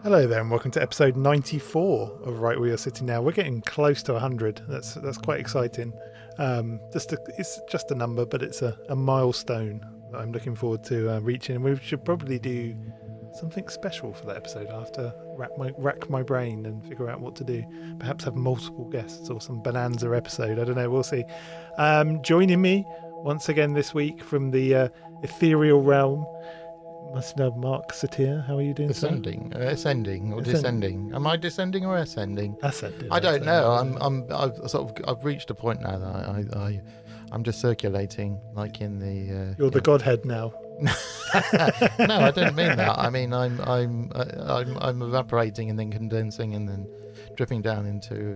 Hello there, and welcome to episode 94 of Right Where You're Sitting Now. We're getting close to 100. That's quite exciting. It's just a number, but it's a milestone that I'm looking forward to reaching. And we should probably do something special for that episode. I'll have to rack my brain and figure out what to do. Perhaps have multiple guests or some bonanza episode. I don't know. We'll see. Joining me once again this week from the ethereal realm, must know Marck Satyr. How are you doing? Ascending or descending. Am I descending or ascending? Ascending. I don't know. I've reached a point now that I'm just circulating, like in the. You're the Godhead now. No, I don't mean that. I mean I'm evaporating and then condensing and then dripping down into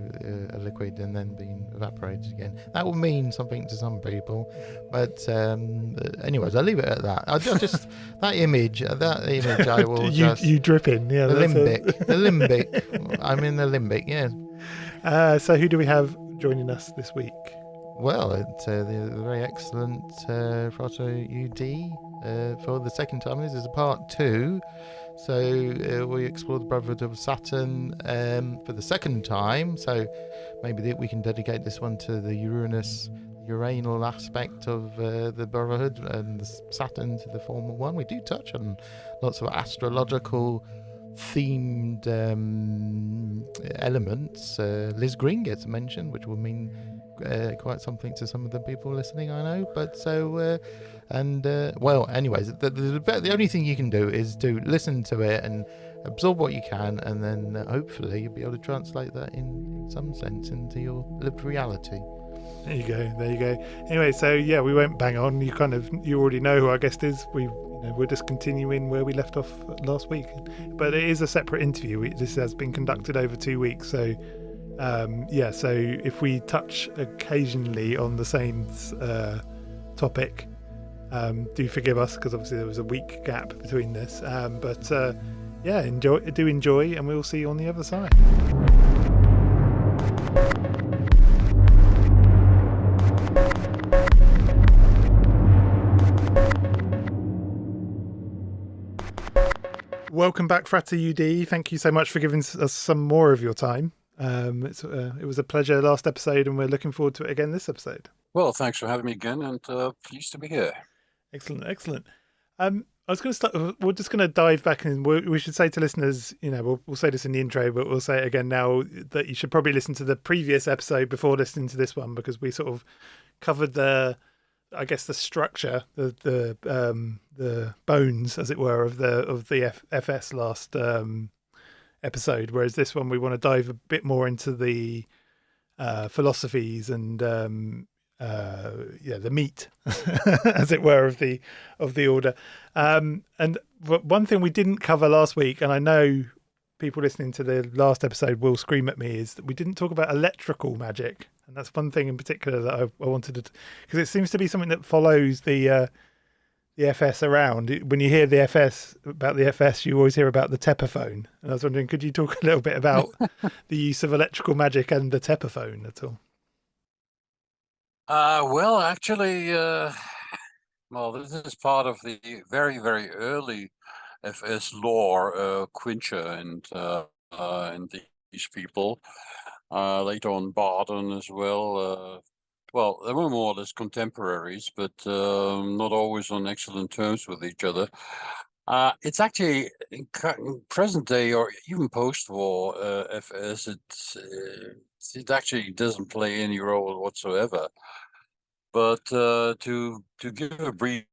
a liquid and then being evaporated again. That will mean something to some people, but anyways, I'll leave it at that. I just that image. I will you dripping, yeah. The limbic. I'm in the limbic, yeah. So who do we have joining us this week? Well, it's the very excellent Frater U D for the second time. This is a part 2. So we explore the Brotherhood of Saturn for the second time. So maybe we can dedicate this one to the Uranal aspect of the Brotherhood and the Saturn to the former one. We do touch on lots of astrological themed elements. Liz Green gets mentioned, which will mean quite something to some of the people listening, I know. But so anyways, the only thing you can do is to listen to it and absorb what you can, and then hopefully you'll be able to translate that in some sense into your lived reality. There you go. Anyway, so yeah, we won't bang on. You already know who our guest is. We're just continuing where we left off last week, but it is a separate interview. This has been conducted over 2 weeks, so so if we touch occasionally on the same topic, do forgive us, because obviously there was a week gap between this, enjoy, and we'll see you on the other side. Welcome back, Frater U D. Thank you so much for giving us some more of your time. It was a pleasure last episode, and we're looking forward to it again this episode. Well, thanks for having me again, and pleased to be here. Excellent. I was going to start. We're just going to dive back, and we should say to listeners, we'll say this in the intro, but we'll say it again now, that you should probably listen to the previous episode before listening to this one, because we sort of covered the structure, the bones, as it were, of the FS last episode, whereas this one we want to dive a bit more into the philosophies and the meat, as it were, of the order. And one thing we didn't cover last week, and I know people listening to the last episode will scream at me, is that we didn't talk about electrical magic, and that's one thing in particular that I wanted to, because it seems to be something that follows the FS around. When you hear about the FS, you always hear about the Tepaphone. And I was wondering, could you talk a little bit about the use of electrical magic and the Tepaphone at all? Well, actually, this is part of the very, very early FS lore, Quincher and these people. Later on, Barton as well. Well, they were more or less contemporaries, but not always on excellent terms with each other. It's actually in present day or even post-war FS. It actually doesn't play any role whatsoever. But to give a brief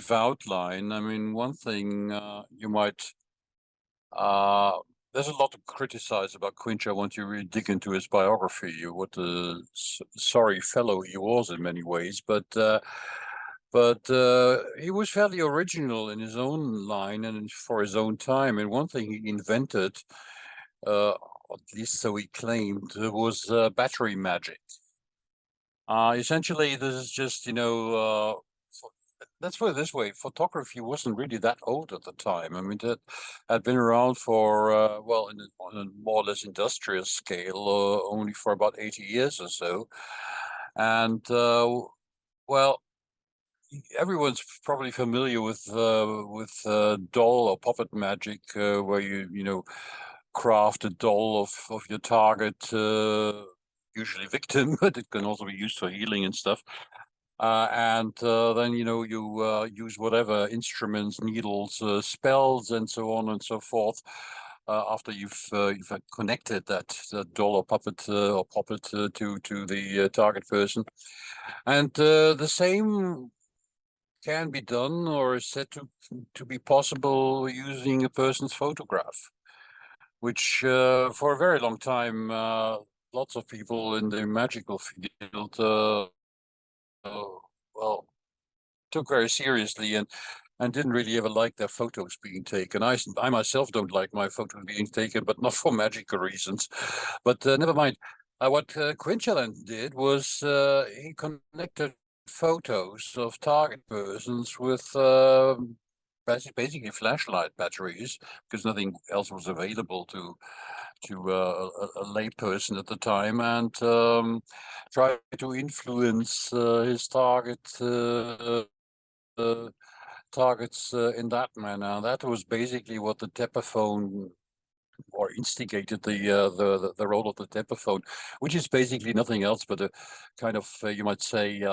outline, I mean, one thing you might there's a lot to criticize about Quincher once you really dig into his biography. What a sorry fellow he was in many ways, but he was fairly original in his own line and for his own time. And one thing he invented, at least so he claimed, was battery magic. Essentially, this is just, let's put it this way, photography wasn't really that old at the time. I mean, that had been around for, on a more or less industrial scale, only for about 80 years or so. And, well, everyone's probably familiar with doll or puppet magic, where you craft a doll of your target, usually victim, but it can also be used for healing and stuff. And then you use whatever instruments, needles, spells, and so on and so forth. After you've connected that doll or puppet to the target person, and the same can be done or is said to be possible using a person's photograph, which for a very long time lots of people in the magical field took very seriously and didn't really ever like their photos being taken. I myself don't like my photos being taken, but not for magical reasons. But never mind. What Quincher did was he connected photos of target persons with basically flashlight batteries, because nothing else was available to a lay person at the time, and try to influence his targets in that manner. That was basically what the Tepaphone, or instigated the role of the Tepaphone, which is basically nothing else but a kind of you might say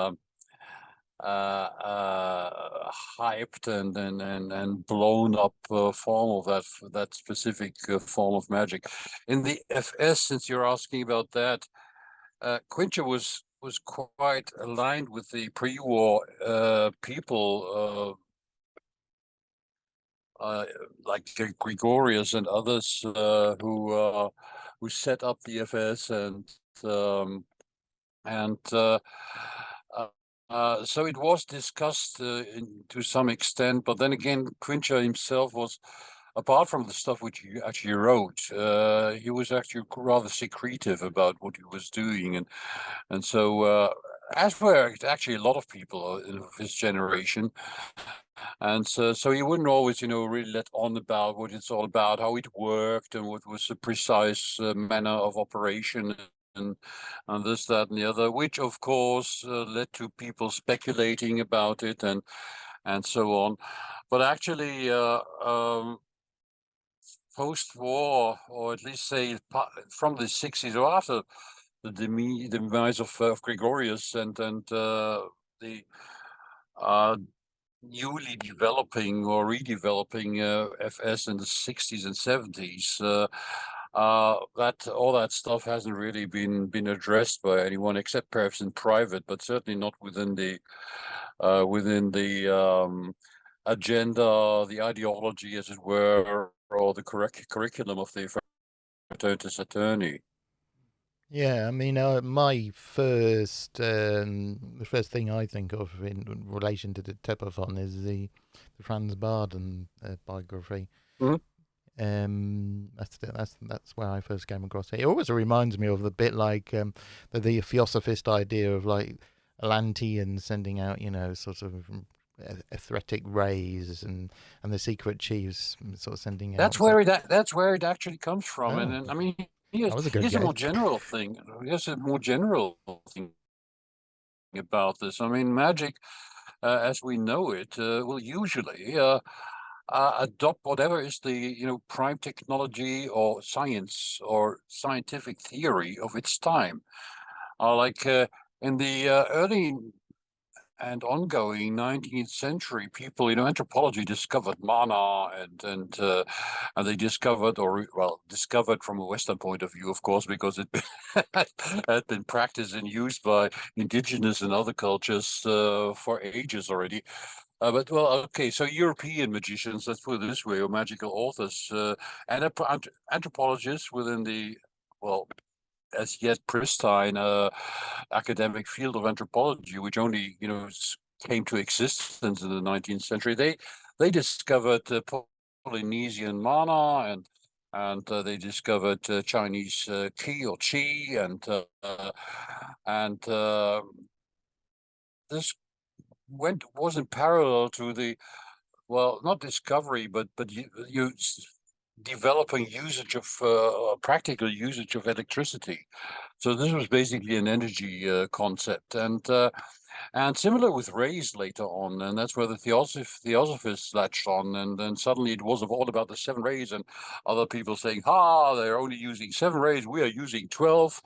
hyped and blown up form of that specific form of magic. In the FS, since you're asking about that, Quincher was quite aligned with the pre-war people like Gregorius and others who set up the FS, and so it was discussed to some extent, but then again, Quincher himself was, apart from the stuff which he actually wrote, he was actually rather secretive about what he was doing, and so as were actually a lot of people of his generation, and so he wouldn't always, really let on about what it's all about, how it worked, and what was the precise manner of operation. And this, that, and the other, which of course led to people speculating about it and so on. But actually, post-war, or at least say from the 60s, or after the demise of Gregorius and the newly developing or redeveloping FS in the 60s and 70s, that all that stuff hasn't really been addressed by anyone, except perhaps in private, but certainly not within the agenda, the ideology, as it were, or the curriculum of the Fraternitas Saturni. Yeah, I mean, my the first thing I think of in relation to the Tepaphone is the Franz Barden biography. Mm-hmm. That's where I first came across it. It always reminds me of the bit like the theosophist idea of like Atlanteans sending out, sort of etheric rays, and the secret chiefs sort of sending out. That's where it actually comes from, and I mean. Here's a more general thing. Here's a more general thing about this. I mean, magic, as we know it, will usually adopt whatever is the prime technology or science or scientific theory of its time. Like in the early and ongoing 19th century, people, anthropology discovered mana, and they discovered, discovered from a Western point of view, of course, because it had been practiced and used by indigenous and other cultures for ages already. But well, okay. So European magicians, let's put it this way, or magical authors, and anthropologists within the as yet pristine academic field of anthropology, which only came to existence in the 19th century. They discovered Polynesian mana and they discovered Chinese qi or qi and this was in parallel to the not discovery but you developing usage of practical usage of electricity. So this was basically an energy concept, and similar with rays later on, and that's where the theosophists latched on, and then suddenly it was all about the 7 rays, and other people saying, they're only using 7 rays, we are using 12,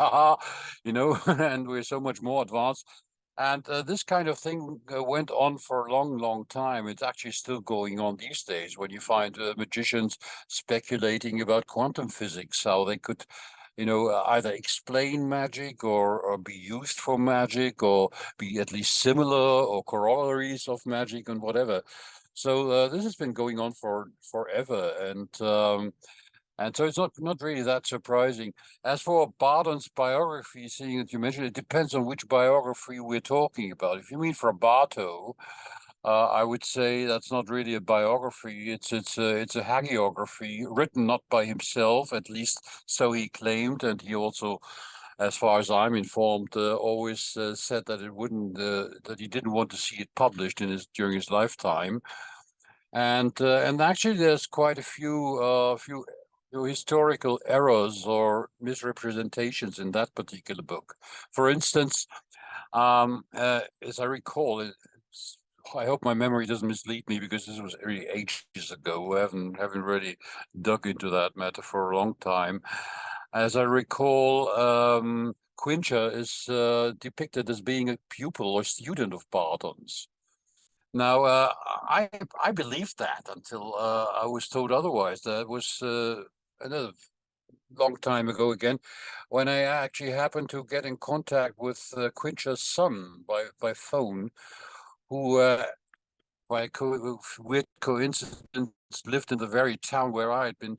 and we're so much more advanced. And this kind of thing went on for a long, long time. It's actually still going on these days when you find magicians speculating about quantum physics, how they could, either explain magic or be used for magic or be at least similar or corollaries of magic and whatever. So this has been going on for forever. And so it's not really that surprising. As for Bardon's biography, seeing that you mentioned, it depends on which biography we're talking about. If you mean for Barto, I would say that's not really a biography. It's a hagiography written not by himself, at least so he claimed, and he also, as far as I'm informed, always said that it wouldn't that he didn't want to see it published during his lifetime. And actually, there's quite a few historical errors or misrepresentations in that particular book. For instance, as I recall, I hope my memory doesn't mislead me because this was really ages ago. I haven't really dug into that matter for a long time. As I recall, Quincha is depicted as being a pupil or student of Bardon's. Now, I believed that until I was told otherwise. That was another long time ago again, when I actually happened to get in contact with Quincha's son by phone, who by weird coincidence lived in the very town where I had been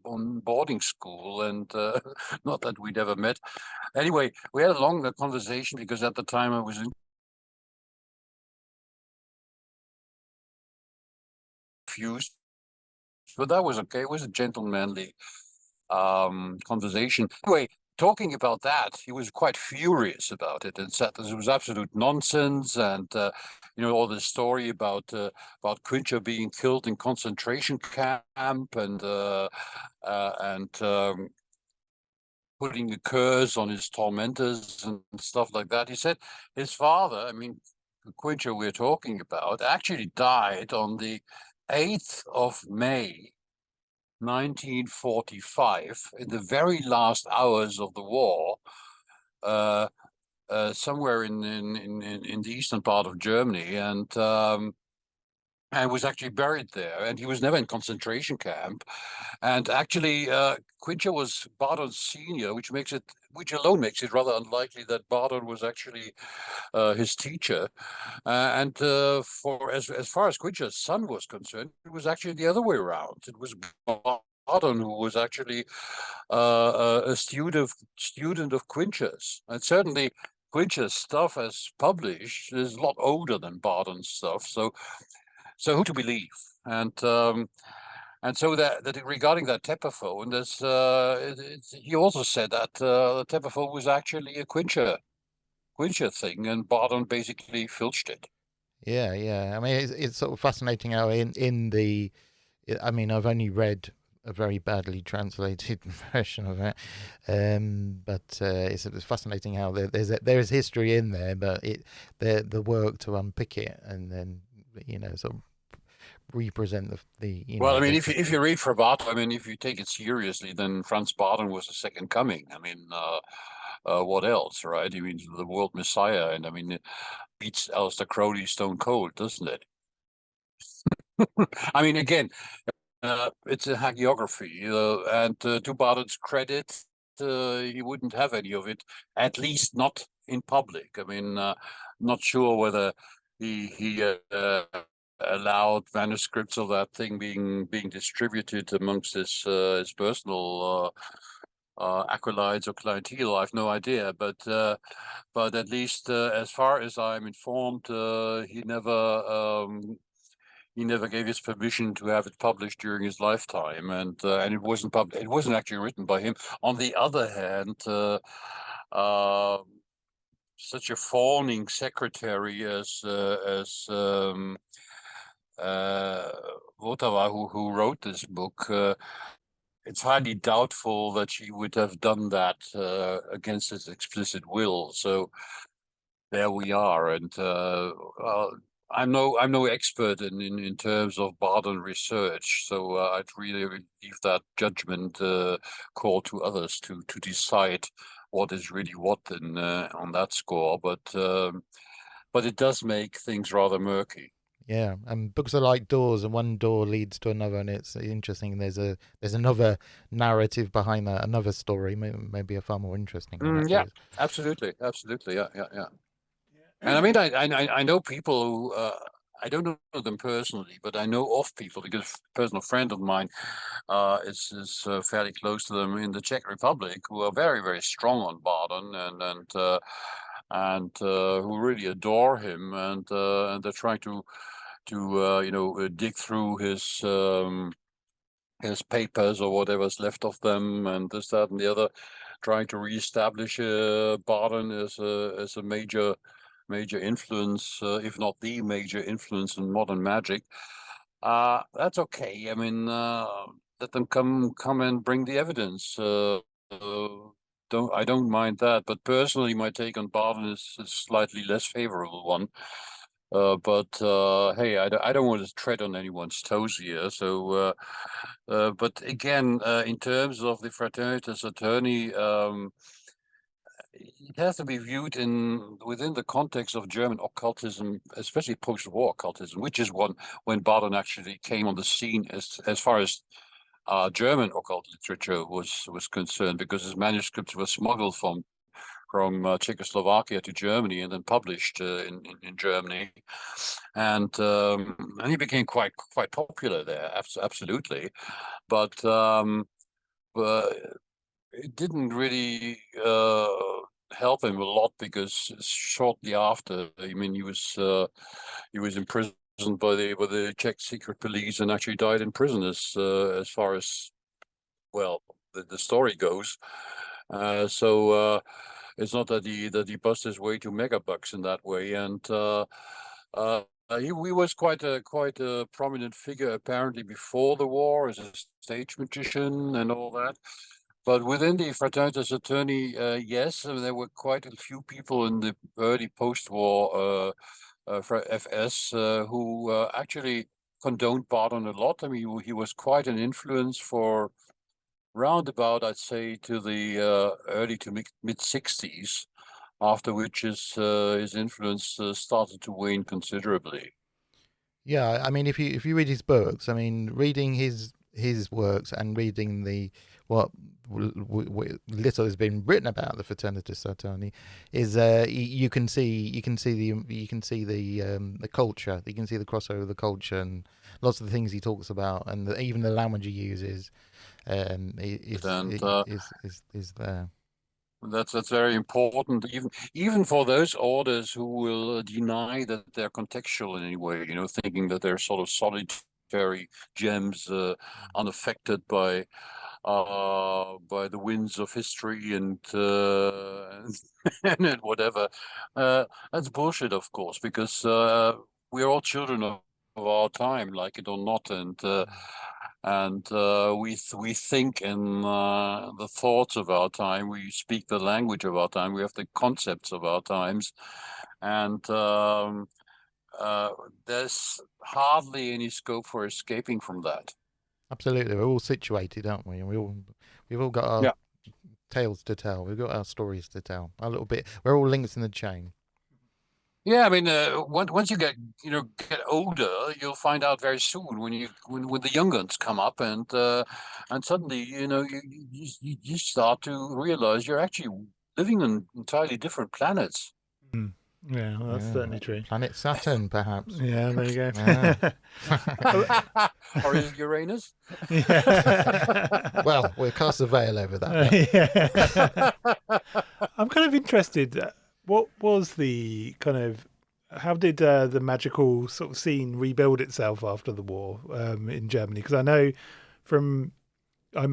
on boarding school, and not that we'd ever met. Anyway, we had a long conversation because at the time I was confused, but that was okay. It was a gentlemanly conversation. Anyway, talking about that, he was quite furious about it and said this was absolute nonsense. And all the story about Quincha being killed in concentration camp and putting a curse on his tormentors and stuff like that. He said his father, I mean, Quincha we're talking about, actually died on the 8th of May 1945, in the very last hours of the war, somewhere in the eastern part of Germany, and was actually buried there. And he was never in concentration camp. And actually, Quincha was Bardon's senior, which alone makes it rather unlikely that Bardon was actually his teacher. And for as far as Quincha's son was concerned, it was actually the other way around. It was Bardon who was actually a student of Quincha's, and certainly Quincha's stuff as published is a lot older than Bardon's stuff. So who to believe? And so that regarding that Tepaphone, he also said that the Tepaphone was actually a Quincha thing, and Bardon basically filched it. Yeah. I mean, it's sort of fascinating how in the, I mean, I've only read a very badly translated version of it, but it's fascinating how there is history in there, but the work to unpick it and then sort of represent the well, I mean, if you read Frater, I mean, if you take it seriously, then Franz Bardon was the second coming. I mean, what else, right? I mean, the world messiah, and I mean, it beats Aleister Crowley stone cold, doesn't it? I mean, again, it's a hagiography, and to Bardon's credit, he wouldn't have any of it, at least not in public. I mean, not sure whether he allowed manuscripts of that thing being distributed amongst his personal acolytes or clientele. I have no idea, but at least as far as I'm informed, he never gave his permission to have it published during his lifetime, and it wasn't It wasn't actually written by him. On the other hand, such a fawning secretary as Votava, who wrote this book, it's highly doubtful that she would have done that against his explicit will. So there we are, and I'm no expert in terms of Barden research, so I'd really leave that judgment call to others to decide what is really what on that score. But it does make things rather murky. Yeah, and books are like doors, and one door leads to another, and it's interesting. There's another narrative behind that, another story, maybe a far more interesting one. Yeah, absolutely, yeah. And I mean, I know people who I don't know them personally, but I know of people because a personal friend of mine is fairly close to them in the Czech Republic, who are very, very strong on Barden and who really adore him, and they're trying to dig through his papers or whatever's left of them, and this, that, and the other, trying to reestablish Barden as a major influence, if not the major influence in modern magic. That's okay. I mean, let them come and bring the evidence. I don't mind that, but personally, my take on Barden is a slightly less favorable one. But hey, I don't want to tread on anyone's toes here. So, but again, in terms of the Fraternitas attorney, it has to be viewed within the context of German occultism, especially post-war occultism, which is when Barden actually came on the scene as far as German occult literature was concerned, because his manuscripts were smuggled from Czechoslovakia to Germany and then published in Germany, and he became quite popular there. Absolutely, but it didn't really help him a lot, because shortly after, I mean, he was imprisoned by the Czech secret police and actually died in prison, as far as, well, the story goes. So it's not that he bust his way to megabucks in that way, and he was quite a prominent figure apparently before the war as a stage magician and all that. But within the Fraternitas attorney, yes, there were quite a few people in the early post-war FS who actually condoned Barden a lot. I mean, he was quite an influence for roundabout, I'd say, to the early to mid 60s, after which his influence started to wane considerably. Yeah, I mean, if you read his books, I mean, reading his works and reading what little has been written about the Fraternitas Saturni is you can see the culture, you can see the crossover of the culture, and lots of the things he talks about, and even the language he uses is there. That's very important, even for those orders who will deny that they're contextual in any way, thinking that they're sort of solitary gems, unaffected by the winds of history and and whatever. That's bullshit, of course, because we're all children of our time, like it or not, and we think in the thoughts of our time. We speak the language of our time. We have the concepts of our times, and there's hardly any scope for escaping from that. Absolutely, we're all situated, aren't we? And we've all got our tales to tell. We've got our stories to tell. A little bit. We're all links in the chain. Yeah, I mean, once you get older, you'll find out very soon when the young ones come up, and suddenly you start to realize you're actually living on entirely different planets. Yeah, well, that's certainly true. Planet Saturn, perhaps. Yeah, there you go. Or is it Uranus? Yeah. Well, we'll cast a veil over that. Yeah. I'm kind of interested. What was the kind of how did the magical sort of scene rebuild itself after the war in Germany? Because I know I'm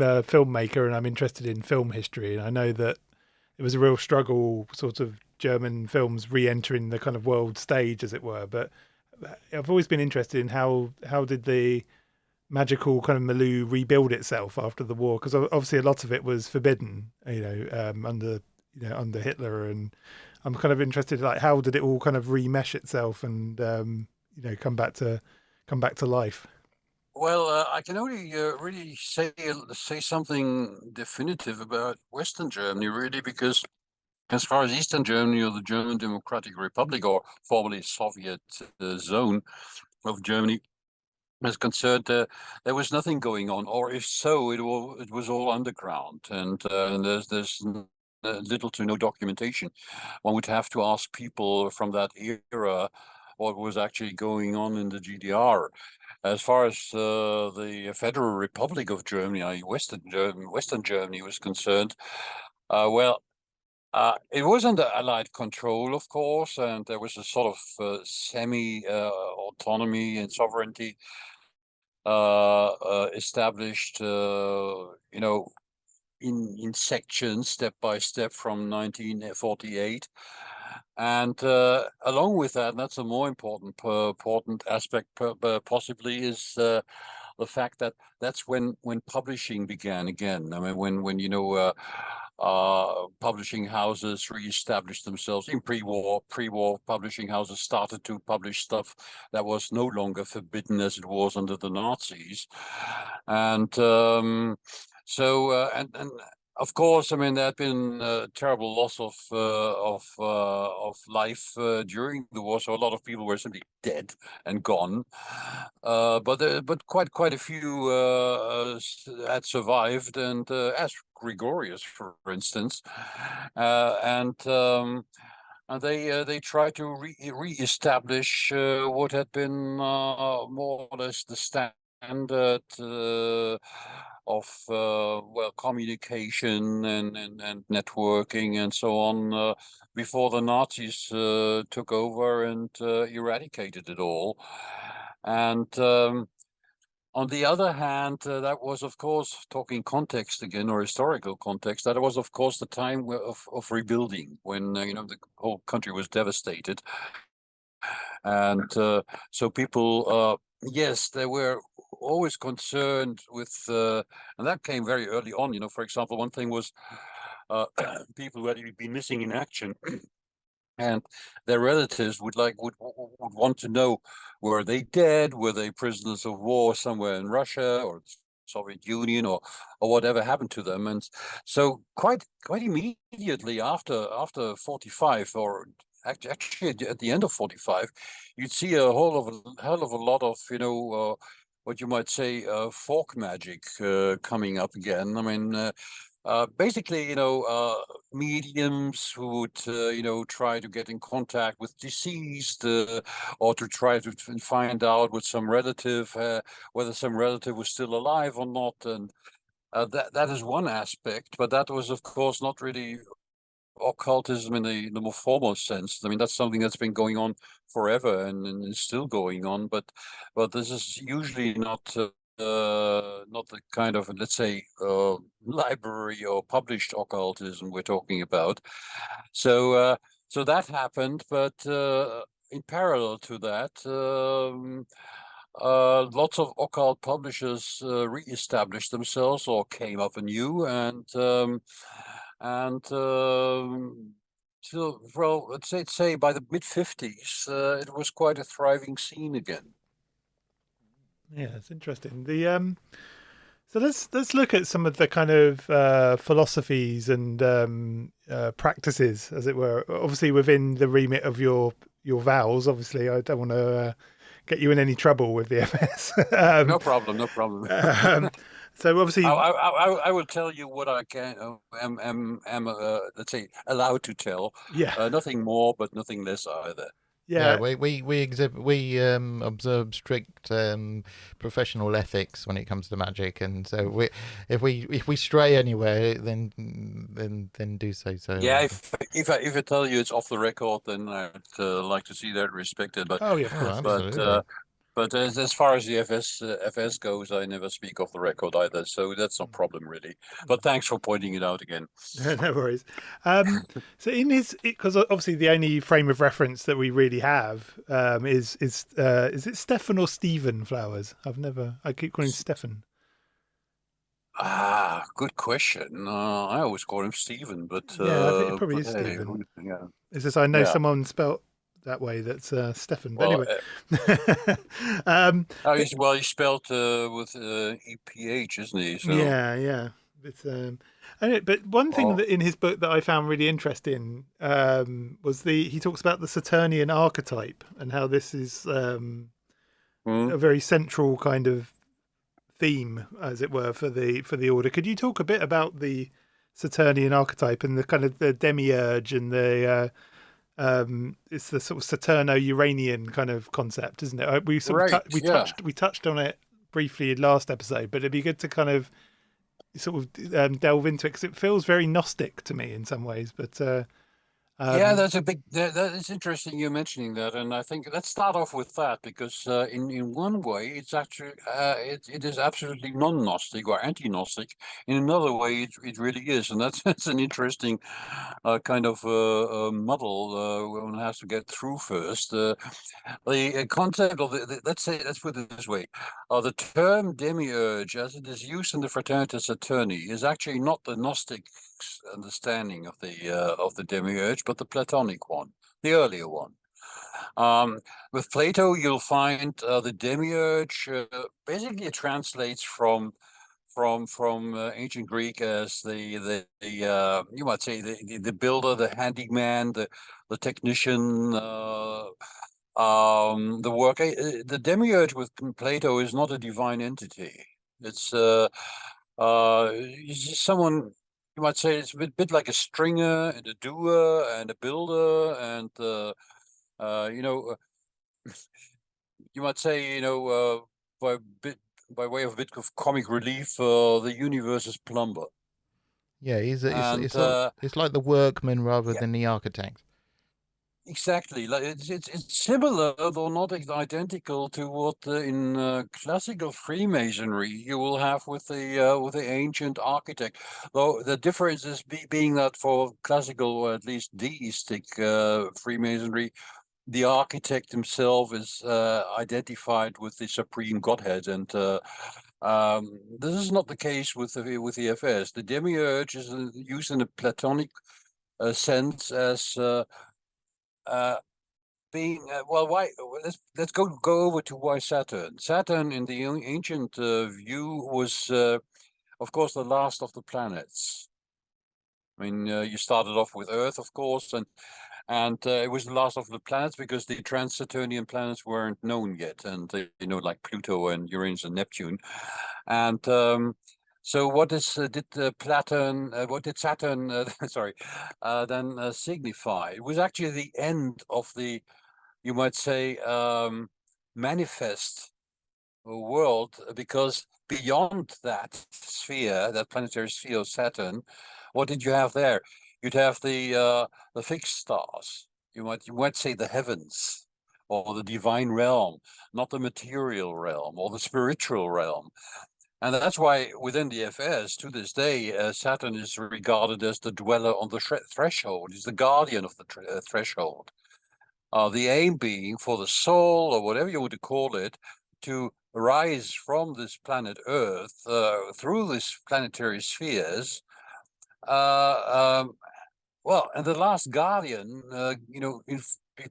a filmmaker and I'm interested in film history, and I know that it was a real struggle, sort of German films re-entering the kind of world stage, as it were. But I've always been interested in how did the magical kind of milieu rebuild itself after the war? Because obviously a lot of it was forbidden, under Hitler, and I'm kind of interested, like, how did it all kind of remesh itself and come back to life? Well, I can only really say something definitive about Western Germany, really, because as far as Eastern Germany or the German Democratic Republic, or formerly Soviet zone of Germany, is concerned, there was nothing going on, or if so, it was all underground, and there's little to no documentation. One would have to ask people from that era what was actually going on in the GDR. As far as the Federal Republic of Germany, i.e. Western Germany was concerned, it was under Allied control, of course, and there was a sort of semi-autonomy and sovereignty established, in sections, step by step, from 1948. And along with that, and that's a more important aspect, possibly, is the fact that that's when publishing began again. I mean, when publishing houses reestablished themselves in pre-war publishing houses started to publish stuff that was no longer forbidden as it was under the Nazis, and and of course, I mean, there had been a terrible loss of life during the war, so a lot of people were simply dead and gone. But quite a few had survived, and as Gregorius, for instance, and they tried to reestablish what had been more or less the standard of communication and networking and so on before the Nazis took over and eradicated it all. And on the other hand, that was, of course, talking context again, or historical context, that was, of course, the time of rebuilding, when the whole country was devastated. And so people, yes, they were always concerned with, and that came very early on. For example, one thing was people who had been missing in action, and their relatives would want to know, were they dead? Were they prisoners of war somewhere in Russia or Soviet Union, or whatever happened to them? And so quite immediately after 45, or actually at the end of 45, you'd see a hell of a lot of what you might say folk magic coming up again. I mean, basically, mediums who would, try to get in contact with deceased, or to try to find out with some relative, whether some relative was still alive or not. And that is one aspect, but that was, of course, not really occultism in the more formal sense. I mean, that's something that's been going on forever and is still going on, but this is usually not the kind of, let's say, library or published occultism we're talking about. So that happened, but in parallel to that, lots of occult publishers re-established themselves or came up anew, and till, well, let's say by the mid-50s, it was quite a thriving scene again. Yeah, it's interesting. So let's look at some of the kind of philosophies and practices, as it were. Obviously, within the remit of your vows. Obviously, I don't want to get you in any trouble with the FS. No problem. So obviously, I will tell you what I can am let's say allowed to tell. yeah, Nothing more, but nothing less either. Yeah, yeah, we observe strict professional ethics when it comes to magic, and so if we stray anywhere, then do say so. Yeah, if I tell you it's off the record, then I'd like to see that respected. oh yeah, of Oh, course. But absolutely. but as far as the FS goes, I never speak off the record either, so that's no problem really. But thanks for pointing it out again. No worries. So in his, because obviously the only frame of reference that we really have is it Stefan or Stephen Flowers? I keep calling him Stefan. Ah, good question. I always call him Stephen, Yeah, I think it probably but is hey, Stephen. yeah, It's just I know yeah. someone spelt that way that's Stefan. But Well, anyway, um, oh, but he's spelled with EPH, isn't he? So, yeah, yeah. But one thing well, that in his book that I found really interesting was he talks about the Saturnian archetype and how this is hmm, a very central kind of theme, as it were, for the order. Could you talk a bit about the Saturnian archetype and the kind of the demiurge and the it's the sort of Saturno-Uranian kind of concept, isn't it? We sort of right, yeah. we touched on it briefly in last episode, but it'd be good to kind of sort of delve into it because it feels very Gnostic to me in some ways. But Yeah, um, that's a big. That is interesting. You mentioning that, and I think let's start off with that because in one way it's actually it is absolutely non-Gnostic or anti-Gnostic. In another way, it really is, and that's that's an interesting kind of muddle one has to get through first. The concept of let's say let's put it this way, the term demiurge, as it is used in the Fraternitas Saturni, is actually not the Gnostic understanding of the demiurge, but the Platonic one, the earlier one. With Plato, you'll find the demiurge basically it translates from ancient Greek as the you might say the builder, the handyman, the technician. The work, the demiurge with Plato is not a divine entity. It's just someone you might say it's a bit like a stringer and a doer and a builder and you know you might say by bit by way of a bit of comic relief the universe's plumber Yeah, and it's like the workman rather yeah. than the architect. Exactly, like it's similar, though not identical, to what in classical Freemasonry you will have with the ancient architect. Though the difference is being that for classical, or at least deistic Freemasonry, the architect himself is identified with the supreme godhead, and this is not the case with the FS. The demiurge is used in a Platonic sense as uh, being well. Why? Let's go over to why Saturn. Saturn, in the ancient view, was of course the last of the planets. I mean, you started off with Earth, of course, and it was the last of the planets because the trans-Saturnian planets weren't known yet, and like Pluto and Uranus and Neptune, and so what did what did Saturn, sorry, then signify? It was actually the end of the, you might say, manifest world, because beyond that sphere, that planetary sphere of Saturn, what did you have there? You'd have the fixed stars. You might say the heavens or the divine realm, not the material realm or the spiritual realm. And that's why within the FS to this day, Saturn is regarded as the dweller on the threshold. He's the guardian of the threshold. The aim being for the soul, or whatever you want to call it, to rise from this planet Earth through these planetary spheres. Well, and the last guardian,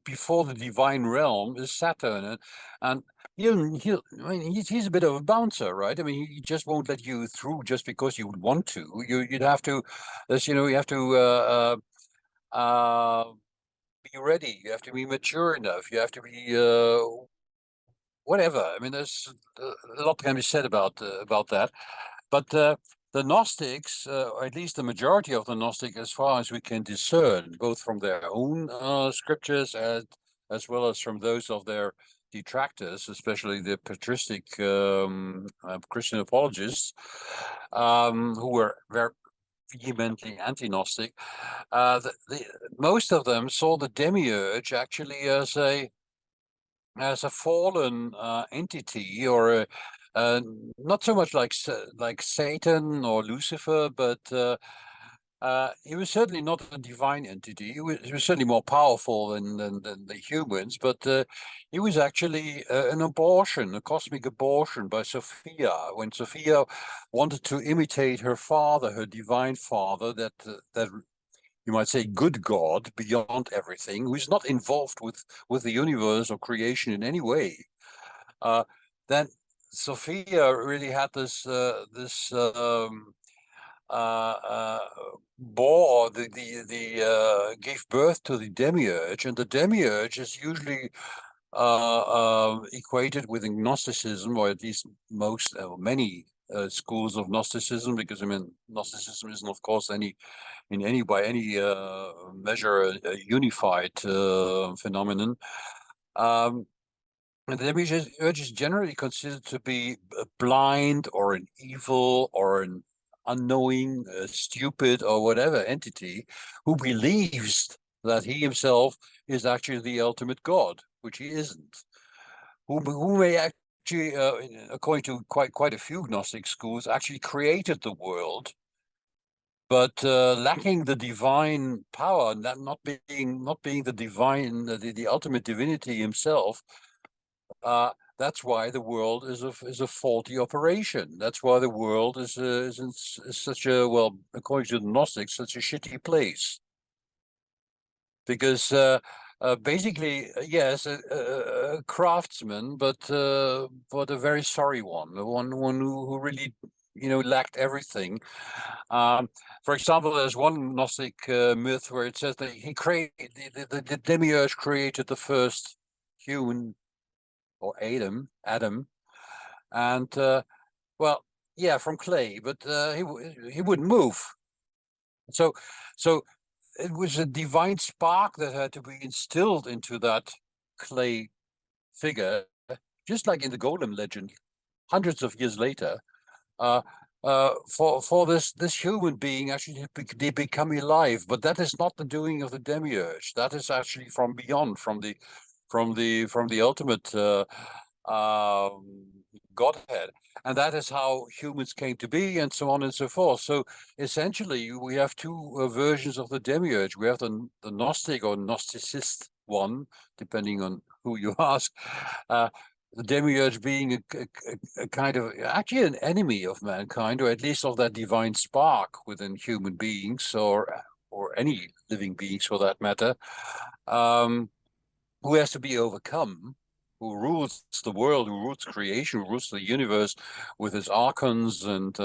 before the divine realm is Saturn, and I mean, he's a bit of a bouncer, right? I mean, he just won't let you through just because you would want to. You'd have to, you have to be ready. You have to be mature enough. You have to be whatever. I mean, there's a lot can be said about that. But the Gnostics, or at least the majority of the Gnostic, as far as we can discern, both from their own scriptures as well as from those of their detractors, especially the patristic Christian apologists, who were very vehemently anti-Gnostic, most of them saw the demiurge actually as a fallen entity, or not so much like Satan or Lucifer, but he was certainly not a divine entity. He was certainly more powerful than the humans, but he was actually an abortion, a cosmic abortion by Sophia. When Sophia wanted to imitate her father, her divine father, that you might say good God beyond everything, who is not involved with the universe or creation in any way, then Sophia really had this bore gave birth to the demiurge, and the demiurge is usually equated with Gnosticism, or at least many schools of Gnosticism, because I mean Gnosticism isn't, of course, by any measure a unified phenomenon. And the demiurge is generally considered to be blind, or an evil, or an unknowing, stupid, or whatever entity who believes that he himself is actually the ultimate God, which he isn't. Who may actually, according to quite a few Gnostic schools, actually created the world, but lacking the divine power, not being the divine, the ultimate divinity himself. That's why the world is a faulty operation. That's why the world is such a, well, according to the Gnostics, such a shitty place. Because basically, yes, a craftsman, but a very sorry one, one who really, lacked everything. For example, there's one Gnostic myth where it says that he created the demiurge created the first human, or Adam, and well, yeah, from clay, but he wouldn't move. So it was a divine spark that had to be instilled into that clay figure, just like in the Golem legend, hundreds of years later, for this human being actually they become alive. But that is not the doing of the demiurge. That is actually from beyond, from the ultimate Godhead, and that is how humans came to be, and so on and so forth. So essentially, we have two versions of the demiurge. We have the Gnostic or Gnosticist one, depending on who you ask. The demiurge being a kind of actually an enemy of mankind, or at least of that divine spark within human beings, or any living beings for that matter, who has to be overcome, who rules the world, who rules creation, who rules the universe with his archons, and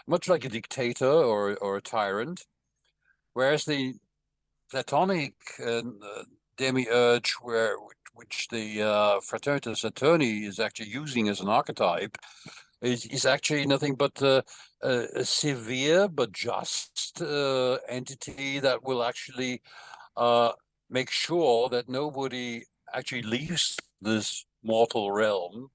much like a dictator or a tyrant. Whereas the Platonic demiurge, which the Fraternitas Saturni is actually using as an archetype, is actually nothing but a severe but just entity that will actually make sure that nobody actually leaves this mortal realm,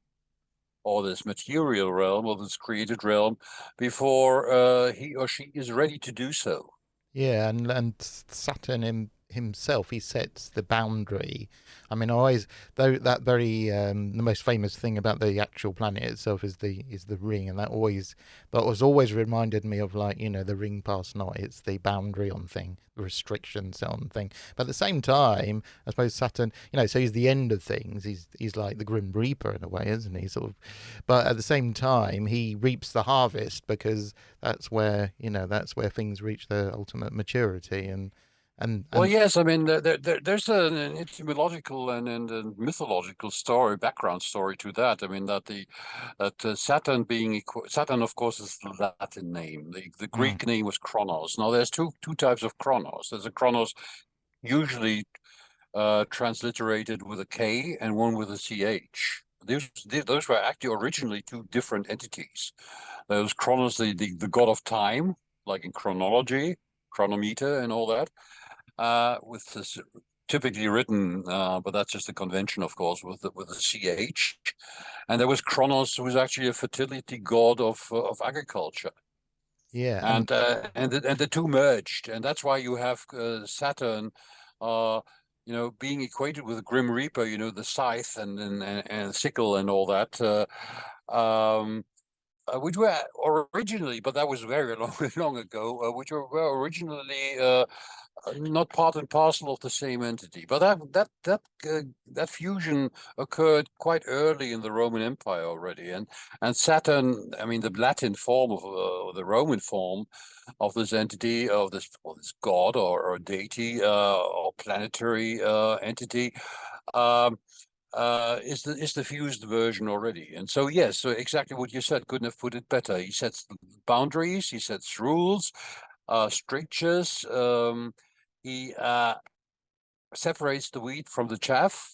or this material realm, or this created realm, before he or she is ready to do so. Yeah, and Saturn himself, he sets the boundary. I mean, always, though, that very the most famous thing about the actual planet itself is the ring, and that was always reminded me of, like, the ring past not. It's the boundary on thing, the restrictions on thing. But at the same time, I suppose Saturn, so he's the end of things. He's like the Grim Reaper in a way, isn't he? Sort of, but at the same time, he reaps the harvest, because that's where things reach their ultimate maturity. Well, yes, I mean, there's an etymological and a mythological background story to that. I mean, that Saturn Saturn, of course, is the Latin name. The Greek name was Chronos. Now, there's two types of Chronos. There's a Chronos usually transliterated with a K, and one with a CH. Those were actually originally two different entities. There was Chronos, the god of time, like in chronology, chronometer, and all that, with this typically written, but that's just a convention, of course, with the ch. And there was Kronos, who was actually a fertility god of agriculture. Yeah, And the two merged, and that's why you have Saturn, being equated with Grim Reaper, the scythe and sickle and all that, which were originally, but that was very long ago, which were originally not part and parcel of the same entity. But that fusion occurred quite early in the Roman Empire already, and Saturn, I mean, the Latin form of the Roman form of this entity, of this god or deity or planetary entity. Is the fused version already. And so, yes, so exactly what you said, couldn't have put it better. He sets boundaries, he sets rules, strictures, he separates the wheat from the chaff.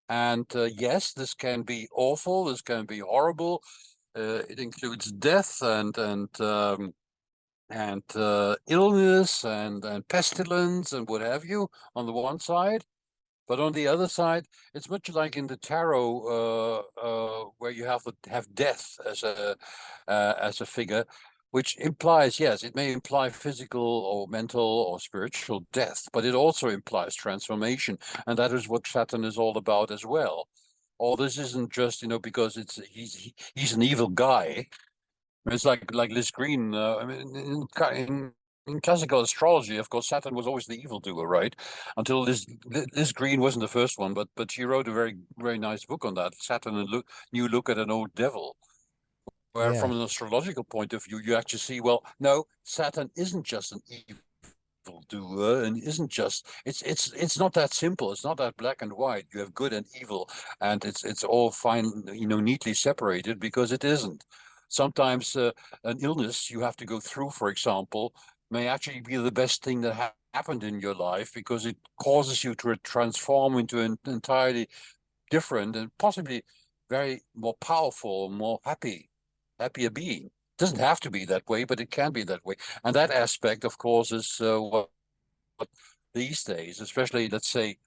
And yes, this can be awful, this can be horrible. It includes death and illness and pestilence and what have you on the one side. But on the other side, it's much like in the tarot, where you have death as a figure, which implies, yes, it may imply physical or mental or spiritual death, but it also implies transformation, and that is what Saturn is all about as well. All this isn't just because he's an evil guy. It's like Liz Green. I mean, in classical astrology, of course, Saturn was always the evildoer, right? Until Liz Green wasn't the first one, but she wrote a very, very nice book on that, Saturn, a New Look at an Old Devil, where yeah, from an astrological point of view, you actually see, well, no, Saturn isn't just an evildoer, and isn't just it's not that simple. It's not that black and white. You have good and evil, and it's all fine, neatly separated, because it isn't. Sometimes an illness you have to go through, for example, may actually be the best thing that happened in your life, because it causes you to transform into an entirely different and possibly very more powerful, more happier being. It doesn't have to be that way, but it can be that way. And that aspect, of course, is what these days, especially, let's say,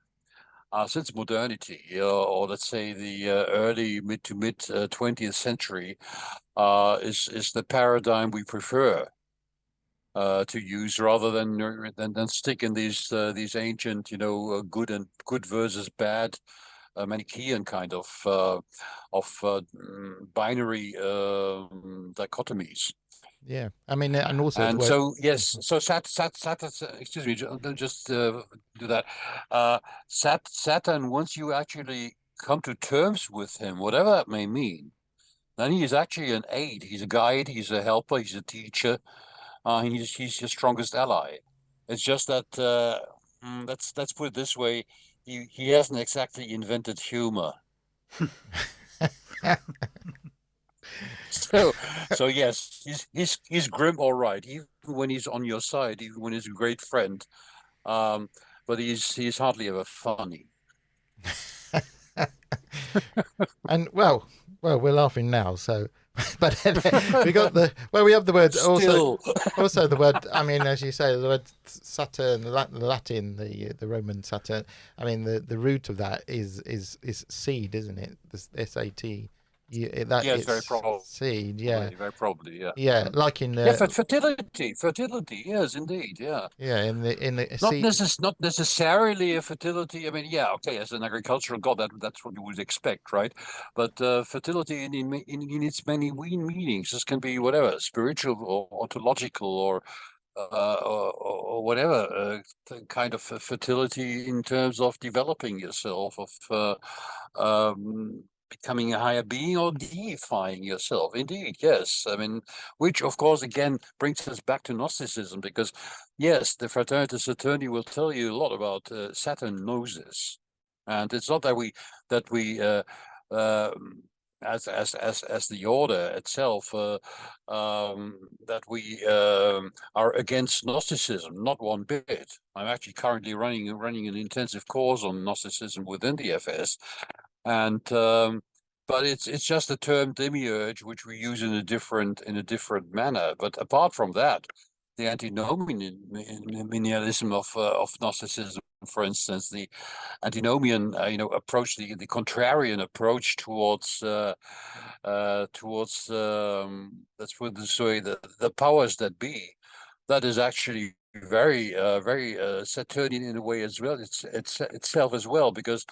since modernity, or let's say the early mid to mid 20th century, is the paradigm we prefer to use, rather than stick in these ancient, good versus bad, Manichaean kind of binary dichotomies. yeah. I mean, and also the And word. so, yes, so excuse me, just do that. Saturn, once you actually come to terms with him, whatever that may mean, then he is actually an aid. He's a guide. He's a helper. He's a teacher. He's your strongest ally. It's just that let's put it this way: he hasn't exactly invented humor. So yes, he's grim, all right, even when he's on your side, even when he's a great friend. But he's hardly ever funny. And we're laughing now, so but we got we have the word Still. also the word, I mean, as you say, the word Saturn, the Latin, the Roman Saturn, I mean, the root of that is seed, isn't it? The SAT. That Yes, it's very probably. seed, yeah. Very probably, yeah. Yeah, like in Yeah, fertility, yes, indeed, yeah. yeah, in the Not necessarily a fertility. I mean, yeah, okay, as an agricultural god, that's what you would expect, right? But fertility in its many meanings, this can be whatever, spiritual or ontological or whatever kind of fertility in terms of developing yourself, of becoming a higher being, or deifying yourself. Indeed, yes. I mean, which of course again brings us back to Gnosticism, because yes, the Fraternitas Saturni will tell you a lot about Saturn Gnosis, and it's not that we as the order itself that we are against Gnosticism, not one bit. I'm actually currently running an intensive course on Gnosticism within the FS, and but it's just the term demiurge, which we use in a different manner. But apart from that, the antinomianism of Gnosticism, for instance, the antinomian, approach, the contrarian approach towards let's put it this way, the powers that be, that is actually very Saturnian in a way as well. It's itself as well, because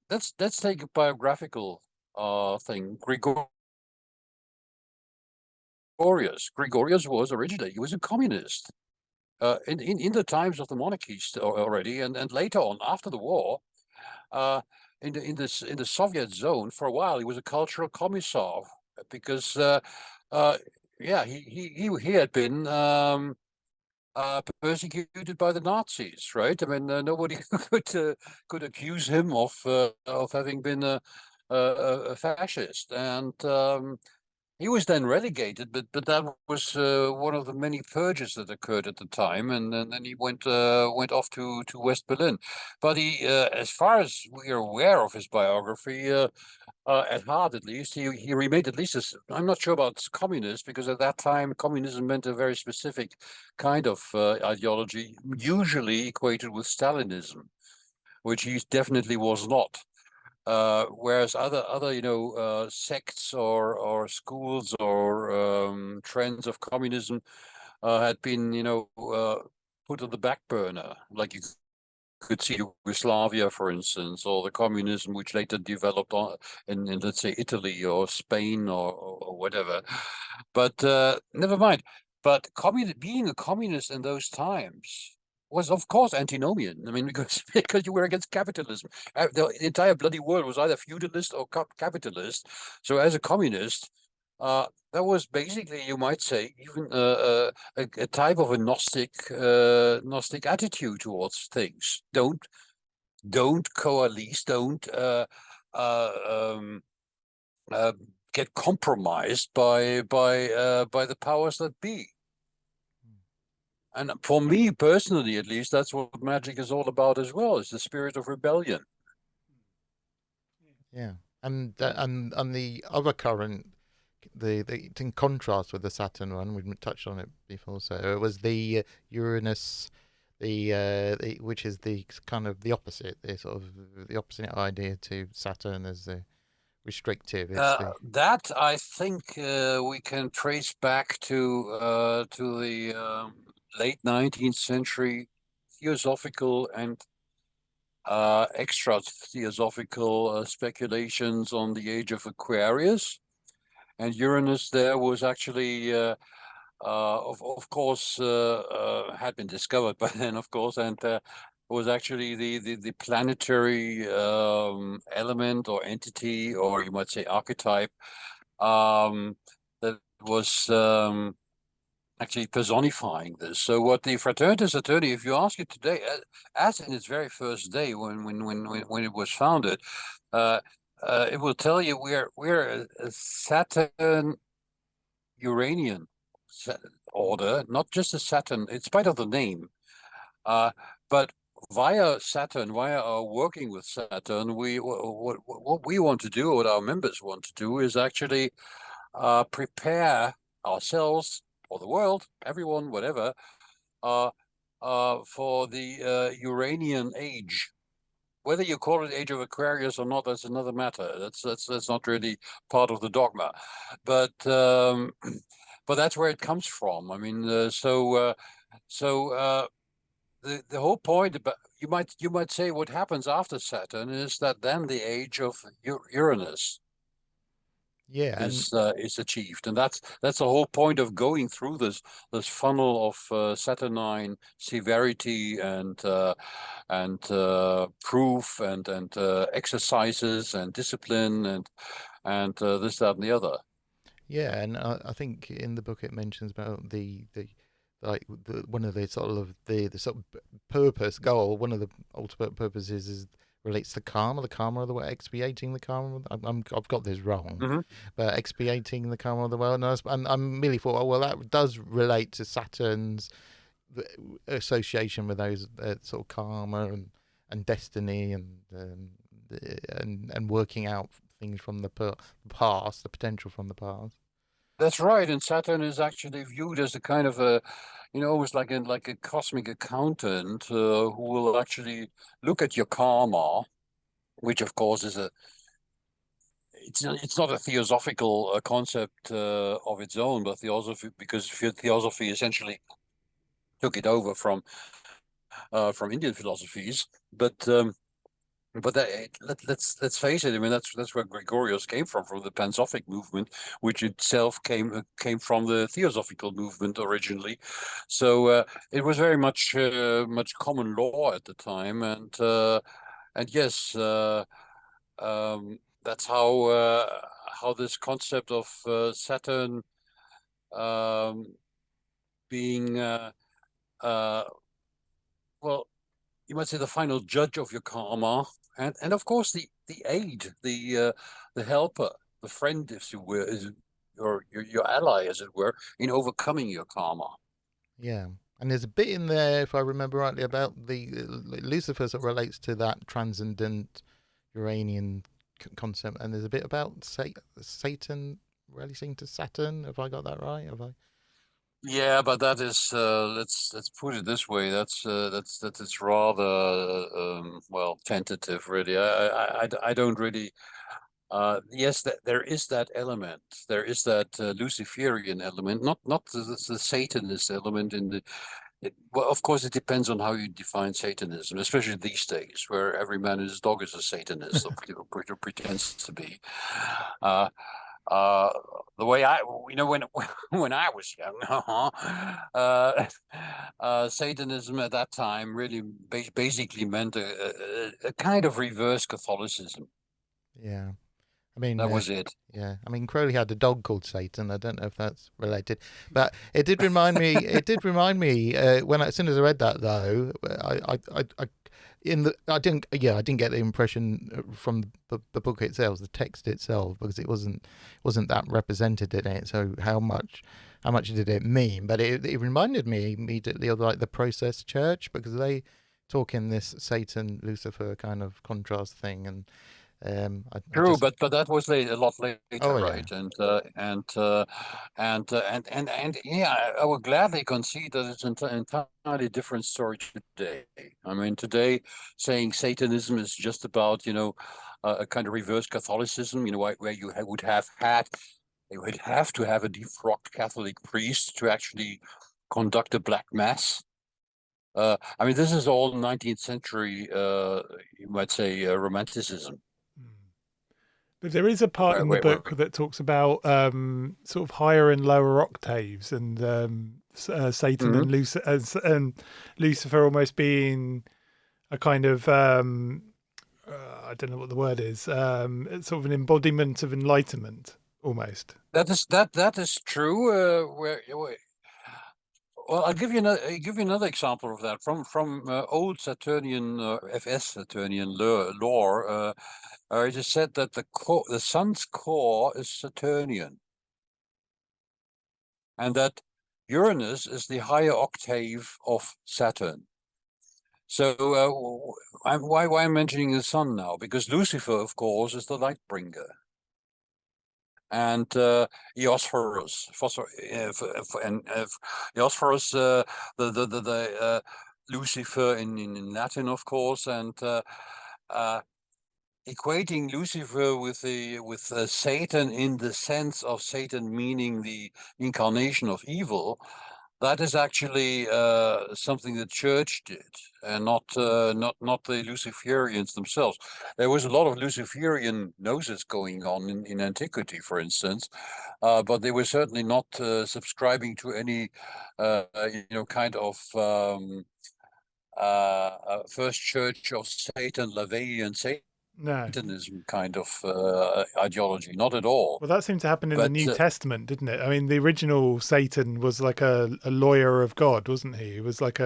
let's take a biographical thing. Gregorius was originally, he was a communist in the times of the monarchies already, and later on, after the war, in the Soviet zone for a while, he was a cultural commissar, because he had been persecuted by the Nazis, right? I mean, nobody could accuse him of having been a fascist, and he was then relegated, but that was one of the many purges that occurred at the time, and then he went off to West Berlin. But he, as far as we are aware of his biography, at heart at least, he remained at least I'm not sure about communist, because at that time communism meant a very specific kind of ideology, usually equated with Stalinism, which he definitely was not. Whereas other sects or schools or trends of communism had been put on the back burner, like you could see Yugoslavia, for instance, or the communism which later developed in let's say Italy or Spain or whatever. But never mind. But being a communist in those times was, of course, antinomian. I mean, because you were against capitalism. The entire bloody world was either feudalist or capitalist. So as a communist, that was basically, you might say, even a type of a Gnostic attitude towards things. Don't coalesce. Don't get compromised by the powers that be. And for me personally, at least, that's what magic is all about as well. It's the spirit of rebellion. Yeah, and the other current, the in contrast with the Saturn one, we touched on it before. So it was the Uranus, the which is the kind of the opposite, the sort of the opposite idea to Saturn as the restrictive. That I think we can trace back to the late 19th century theosophical and extra theosophical speculations on the age of Aquarius, and Uranus there was actually of course had been discovered by then, of course, and was actually the planetary element or entity, or you might say archetype, that was actually personifying this. So what the Fraternitas Saturni, if you ask it today, as in its very first day when it was founded, it will tell you we're a Saturn Uranian order, not just a Saturn, in spite of the name, but via Saturn, via our working with Saturn, what we want to do, what our members want to do, is actually prepare ourselves, or the world, everyone, whatever, for the Uranian age. Whether you call it Age of Aquarius or not, that's another matter. That's not really part of the dogma, but that's where it comes from. I mean, the whole point about, you might say, what happens after Saturn is that then the age of Uranus is achieved, and that's the whole point of going through this funnel of Saturnine severity and proof and exercises and discipline and this, that, and the other. Yeah, and I think in the book it mentions about the one of the sort of the sort of purpose goal. One of the ultimate purposes is relates to karma, of the world, expiating the karma. I've got this wrong, but expiating the karma of the world. And I merely thought, oh, well, that does relate to Saturn's association with those sort of karma and destiny and and working out things from the past, the potential from the past. That's right, and Saturn is actually viewed as a kind of a, almost like a cosmic accountant who will actually look at your karma, which of course is it's not a theosophical concept of its own, but theosophy, because theosophy essentially took it over from Indian philosophies, but. Let's face it. I mean, that's where Gregorius came from the Pansophic movement, which itself came from the Theosophical movement originally. So it was very much common law at the time, and yes, that's how this concept of Saturn being well, you might say the final judge of your karma, and of course the aid, the helper, the friend, if you will, is your ally, as it were, in overcoming your karma. Yeah, and there's a bit in there, if I remember rightly, about the Lucifer that relates to that transcendent Uranian concept, and there's a bit about Satan relating to Saturn. Have I got that right? Have I? Yeah, but that is let's put it this way. That is rather well, tentative, really. I don't really. Yes, there is that element. There is that Luciferian element, not the Satanist element in the. Well, of course, it depends on how you define Satanism, especially these days, where every man and his dog is a Satanist, or pretends to be. Uh, the way when I was young, Satanism at that time really basically meant a kind of reverse Catholicism. Yeah. I mean, that was it. Yeah, I mean, Crowley had a dog called Satan. I don't know if that's related, but it did remind me. It did remind me as soon as I read that, though, I didn't get the impression from the book itself, the text itself, because it wasn't that represented in it. So how much did it mean? But it reminded me immediately of like the Process Church, because they talk in this Satan Lucifer kind of contrast thing, and True, but that was a lot later, right? Yeah. And yeah, I would gladly concede that it's an entirely different story today. I mean, today saying Satanism is just about a kind of reverse Catholicism, where you would have to have a defrocked Catholic priest to actually conduct a black mass. I mean, this is all 19th century, you might say, Romanticism. But there is a part in the book that talks about sort of higher and lower octaves, and Satan mm-hmm. and Lucifer almost being a kind of I don't know what the word is, it's sort of an embodiment of enlightenment, almost. That is true. Well, I'll give you another example of that from old Saturnian FS Saturnian lore. It is said that the sun's core is Saturnian, and that Uranus is the higher octave of Saturn. So why I'm mentioning the sun now? Because Lucifer, of course, is the light bringer, and Eosphorus, Eosphorus, the Lucifer in Latin, of course, and equating Lucifer with Satan in the sense of Satan meaning the incarnation of evil. That is actually something the church did, and not the Luciferians themselves. There was a lot of Luciferian gnosis going on in antiquity, for instance, but they were certainly not subscribing to any kind of first church of Satan, Laveian Satanism kind of ideology, not at all. Well, that seemed to happen in the New Testament, didn't it? I mean, the original Satan was like a lawyer of God, wasn't he? He was like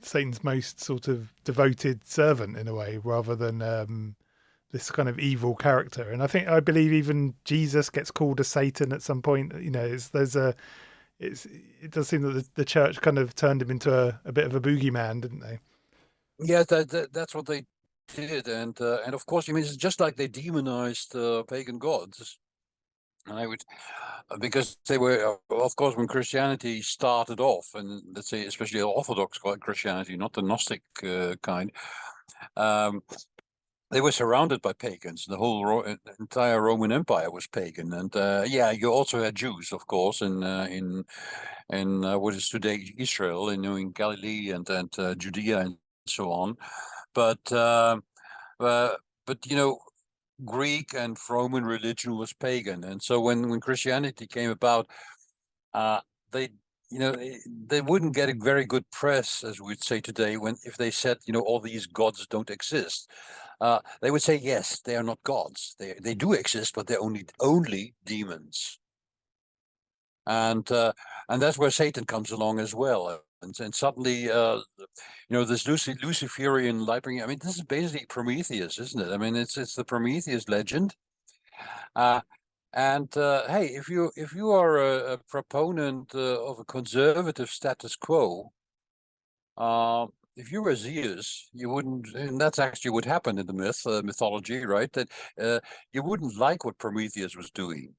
Satan's most sort of devoted servant in a way, rather than this kind of evil character. And I believe even Jesus gets called a Satan at some point. It does seem that the church kind of turned him into a bit of a boogeyman, didn't they? Yeah, that's what they did, and of course, I mean, it's just like they demonized pagan gods. And I would, because they were, of course, when Christianity started off, and let's say especially Orthodox Christianity, not the Gnostic kind, they were surrounded by pagans. The whole entire Roman Empire was pagan, and yeah, you also had Jews, of course, in what is today Israel, in Galilee and Judea and so on. But you know, Greek and Roman religion was pagan, and so when Christianity came about, they they wouldn't get a very good press, as we'd say today, if they said all these gods don't exist. They would say yes, they are not gods. They do exist, but they're only demons. And that's where Satan comes along as well. And suddenly, this Luciferian light bringing. I mean, this is basically Prometheus, isn't it? I mean, it's the Prometheus legend. Hey, if you are a proponent of a conservative status quo, if you were Zeus, you wouldn't, and that's actually what happened in the mythology, right? That you wouldn't like what Prometheus was doing,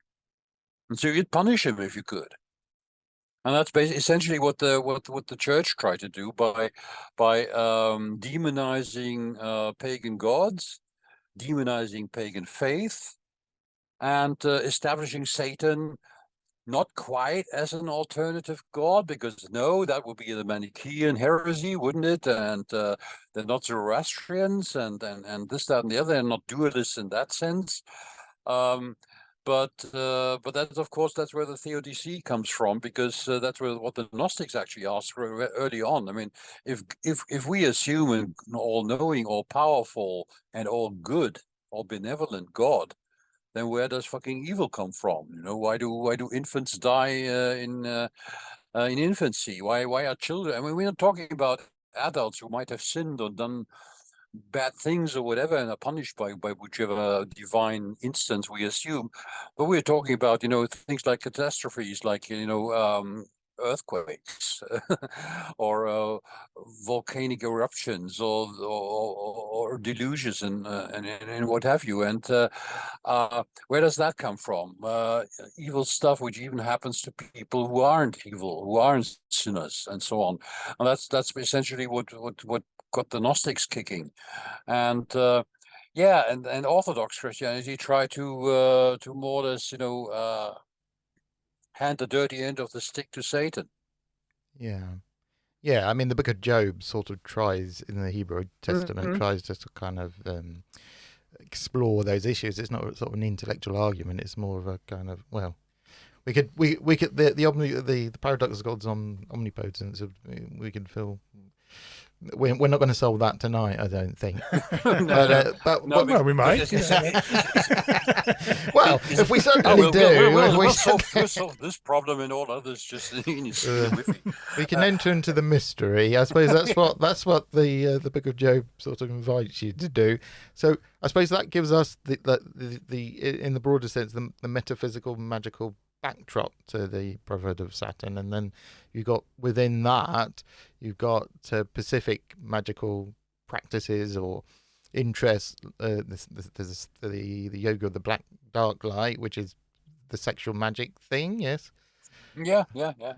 and so you'd punish him if you could. And that's basically essentially what the church tried to do by demonizing pagan gods, demonizing pagan faith, and establishing Satan not quite as an alternative god, because no, that would be the Manichaean heresy, wouldn't it? And they're not Zoroastrians, and this, that, and the other, and not dualists in that sense. But that's, of course, that's where the theodicy comes from, because that's what the Gnostics actually asked for early on. I mean, if we assume an all-knowing, all-powerful, and all-good, all-benevolent God, then where does fucking evil come from? Why do infants die in infancy? Why are children? I mean, we're not talking about adults who might have sinned or done bad things or whatever and are punished by whichever divine instance we assume, but we're talking about things like catastrophes, like earthquakes or volcanic eruptions or delusions and what have you. And where does that come from? Evil stuff which even happens to people who aren't evil, who aren't sinners, and so on. And that's essentially what got the Gnostics kicking. And yeah, and Orthodox Christianity tried to more or less hand the dirty end of the stick to Satan. Yeah, I mean, the book of Job sort of tries, in the Hebrew Testament, tries to kind of explore those issues. It's not sort of an intellectual argument. It's more of a kind of, well, we could the paradox of God's omnipotence. We could feel. We're not going to solve that tonight, I don't think. But we might. Well, if we certainly do, we'll solve this problem and all others just in we can enter into the mystery. I suppose that's what the Book of Job sort of invites you to do. So I suppose that gives us the in the broader sense the metaphysical, magical backdrop to the Brotherhood of Saturn, and then you've got within that specific magical practices or interests. There's the yoga of the dark light, which is the sexual magic thing. Yes. Yeah.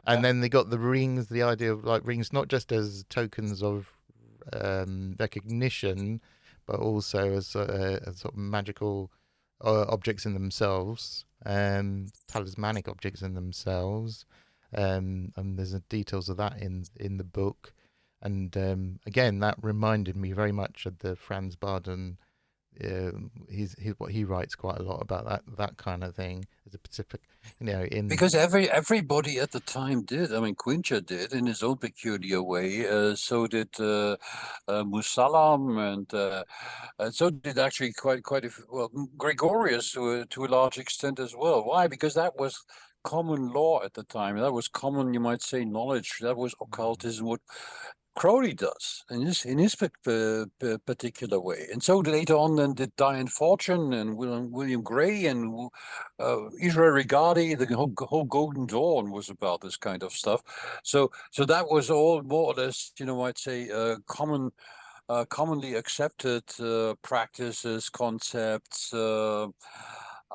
And then they got the rings, the idea of like rings not just as tokens of recognition, but also as sort of magical objects in themselves, talismanic objects in themselves, and there's details of that in the book. And again, that reminded me very much of the Franz Bardon. What he writes quite a lot about that kind of thing as a specific, because everybody at the time did. I mean, Quincher did in his own peculiar way. So did Musalam, and so did actually quite a few, well, Gregorius to a large extent as well. Why? Because that was common law at the time. That was common, you might say, knowledge. That was occultism. What Crowley does in his particular way, and so later on then did Diane Fortune and William Gray and Israel Regardie. The whole Golden Dawn was about this kind of stuff. So that was all more or less, I'd say, common commonly accepted practices, concepts,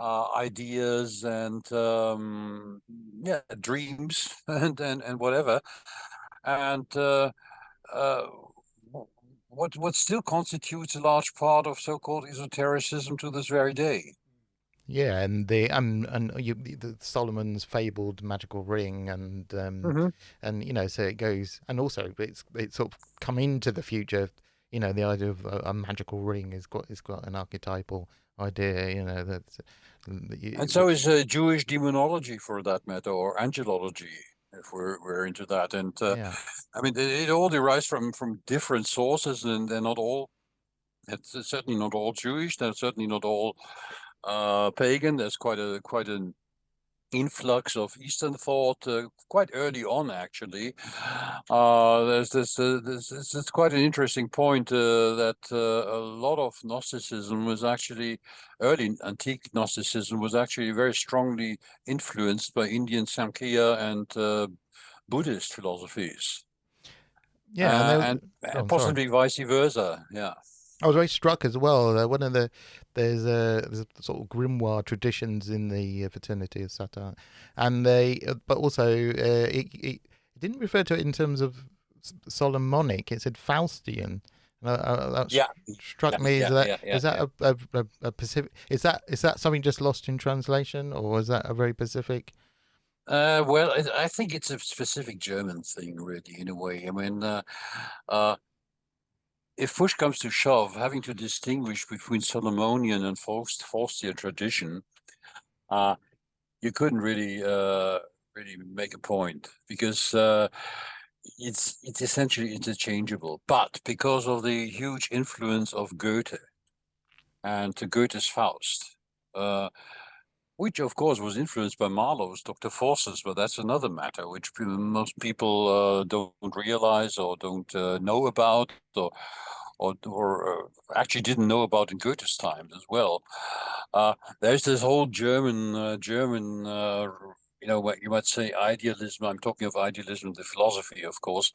ideas, and dreams, and whatever. And what still constitutes a large part of so-called esotericism to this very day. Yeah, and the Solomon's fabled magical ring, and so it goes, and also it's sort of come into the future. The idea of a magical ring is got an archetypal idea. And so is Jewish demonology, for that matter, or angelology, if we're into that. And yeah, I mean, it all derives from different sources, and they're not all. It's certainly not all Jewish. They're certainly not all pagan. There's quite an influx of Eastern thought quite early on, actually. It's quite an interesting point that a lot of Gnosticism was actually, early antique Gnosticism was actually very strongly influenced by Indian Samkhya and Buddhist philosophies. yeah, And oh, sorry. possibly vice versa, yeah. I was very struck as well. There's sort of grimoire traditions in the fraternity of Saturn, and but also it didn't refer to it in terms of Solomonic. It said Faustian. That struck me. Is that a Pacific? Is that something just lost in translation, or is that a very Pacific? Well, I think it's a specific German thing, really, in a way. I mean, if push comes to shove, having to distinguish between Solomonian and Faustian tradition, you couldn't really make a point, because it's essentially interchangeable. But because of the huge influence of Goethe and Goethe's Faust, which of course was influenced by Marlowe's Dr. Faustus, but that's another matter which most people don't realize or don't know about, or actually didn't know about in Goethe's times as well. There's this whole German, what you might say idealism. I'm talking of idealism, the philosophy, of course,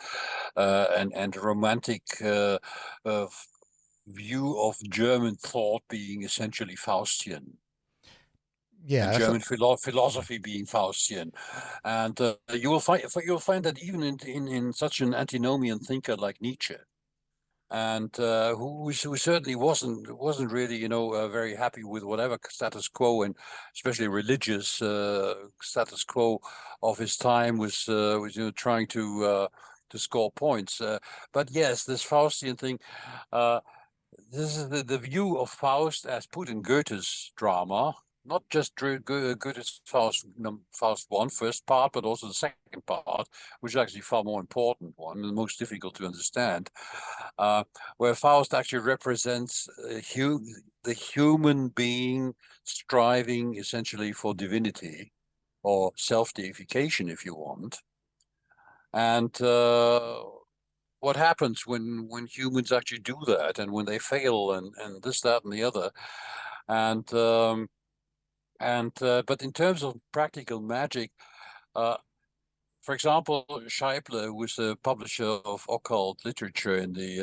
and romantic view of German thought being essentially Faustian. Yeah, and German philosophy being Faustian, and you'll find that even in such an antinomian thinker like Nietzsche, and who certainly wasn't really very happy with whatever status quo, and especially religious status quo of his time, was trying to score points. But yes, this Faustian thing. This is the view of Faust as put in Goethe's drama, not just Goethe's Faust 1 first part, but also the second part, which is actually far more important one and most difficult to understand, where Faust actually represents the human being striving essentially for divinity or self-deification, if you want. And what happens when humans actually do that, and when they fail, and this, that, and the other, and but in terms of practical magic, for example, Scheible, who was a publisher of occult literature in the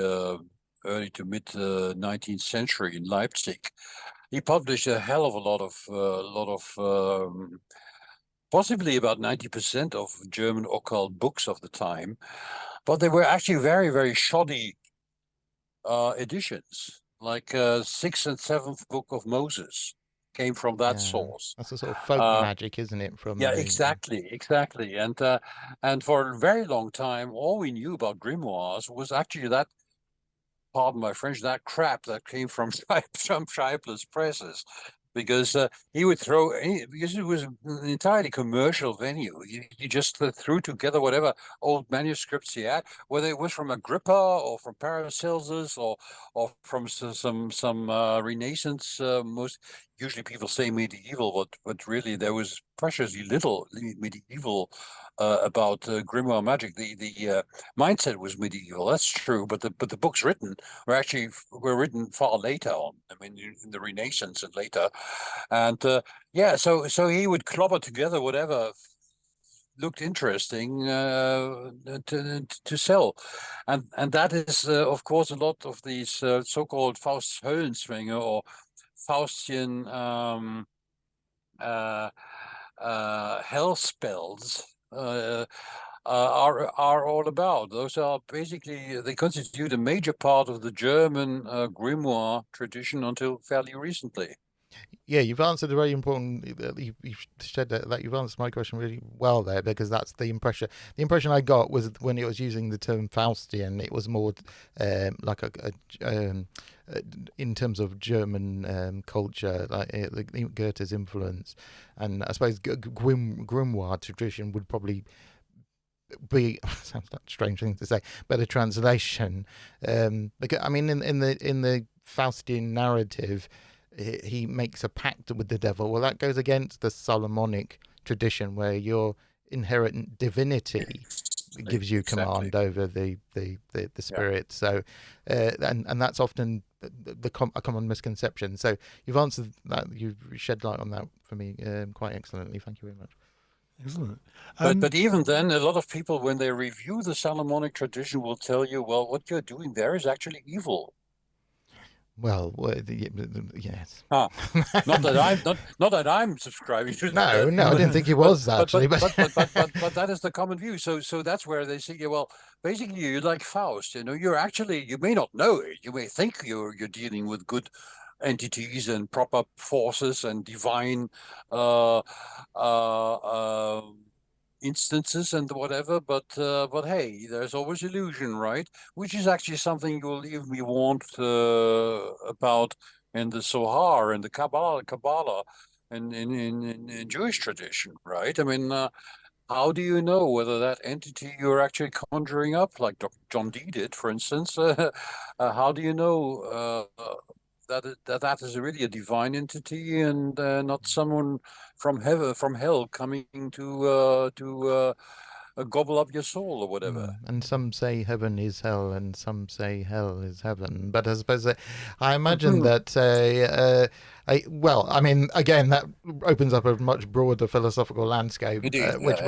early to mid 19th century in Leipzig, he published a hell of a lot of possibly about 90% of German occult books of the time. But they were actually very, very shoddy editions, like 6th and 7th book of Moses came from that source. That's a sort of folk magic, isn't it? Exactly. And for a very long time, all we knew about grimoires was actually that, pardon my French, that crap that came from Scheible's presses. Because he would because it was an entirely commercial venue. He just threw together whatever old manuscripts he had, whether it was from Agrippa or from Paracelsus or from some Renaissance. Most usually people say medieval, but really there was preciously little medieval about grimoire magic. The mindset was medieval, that's true, but the books written were written far later on. I mean, in the Renaissance and later, and so he would clobber together whatever looked interesting to sell, and that is of course a lot of these so-called Faust-Höllenzwänge or Faustian hell spells are all about. Those are basically, they constitute a major part of the German grimoire tradition until fairly recently. Yeah, you've answered a very important. You've said that you've answered my question really well there, because that's the impression. The impression I got was when it was using the term Faustian, it was more like in terms of German culture, like Goethe's influence, and I suppose grimoire tradition would probably be sounds like a strange thing to say, but a translation. Because I mean, in the Faustian narrative, he makes a pact with the devil. Well, that goes against the Solomonic tradition, where your inherent divinity gives you command over the spirit. Yeah. So, and that's often a common misconception. So you've answered that. You've shed light on that for me quite excellently. Thank you very much. Excellent. But even then, a lot of people, when they review the Solomonic tradition, will tell you, well, what you're doing there is actually evil. Well, yes. Not that I'm subscribing to that. No, I didn't think it was actually. But that is the common view. So that's where they say, well, basically you're like Faust. You may not know it. You may think you're dealing with good entities and proper forces and divine instances and whatever, but hey, there's always illusion, right? Which is actually something you'll even be warned about in the Zohar and the Kabbalah and in Jewish tradition, right? I mean, how do you know whether that entity you're actually conjuring up, like Dr. John Dee did, for instance, how do you know that is really a divine entity and not someone from hell coming to gobble up your soul or whatever? And some say heaven is hell, and some say hell is heaven. But I suppose I imagine that. Well, I mean, again, that opens up a much broader philosophical landscape, which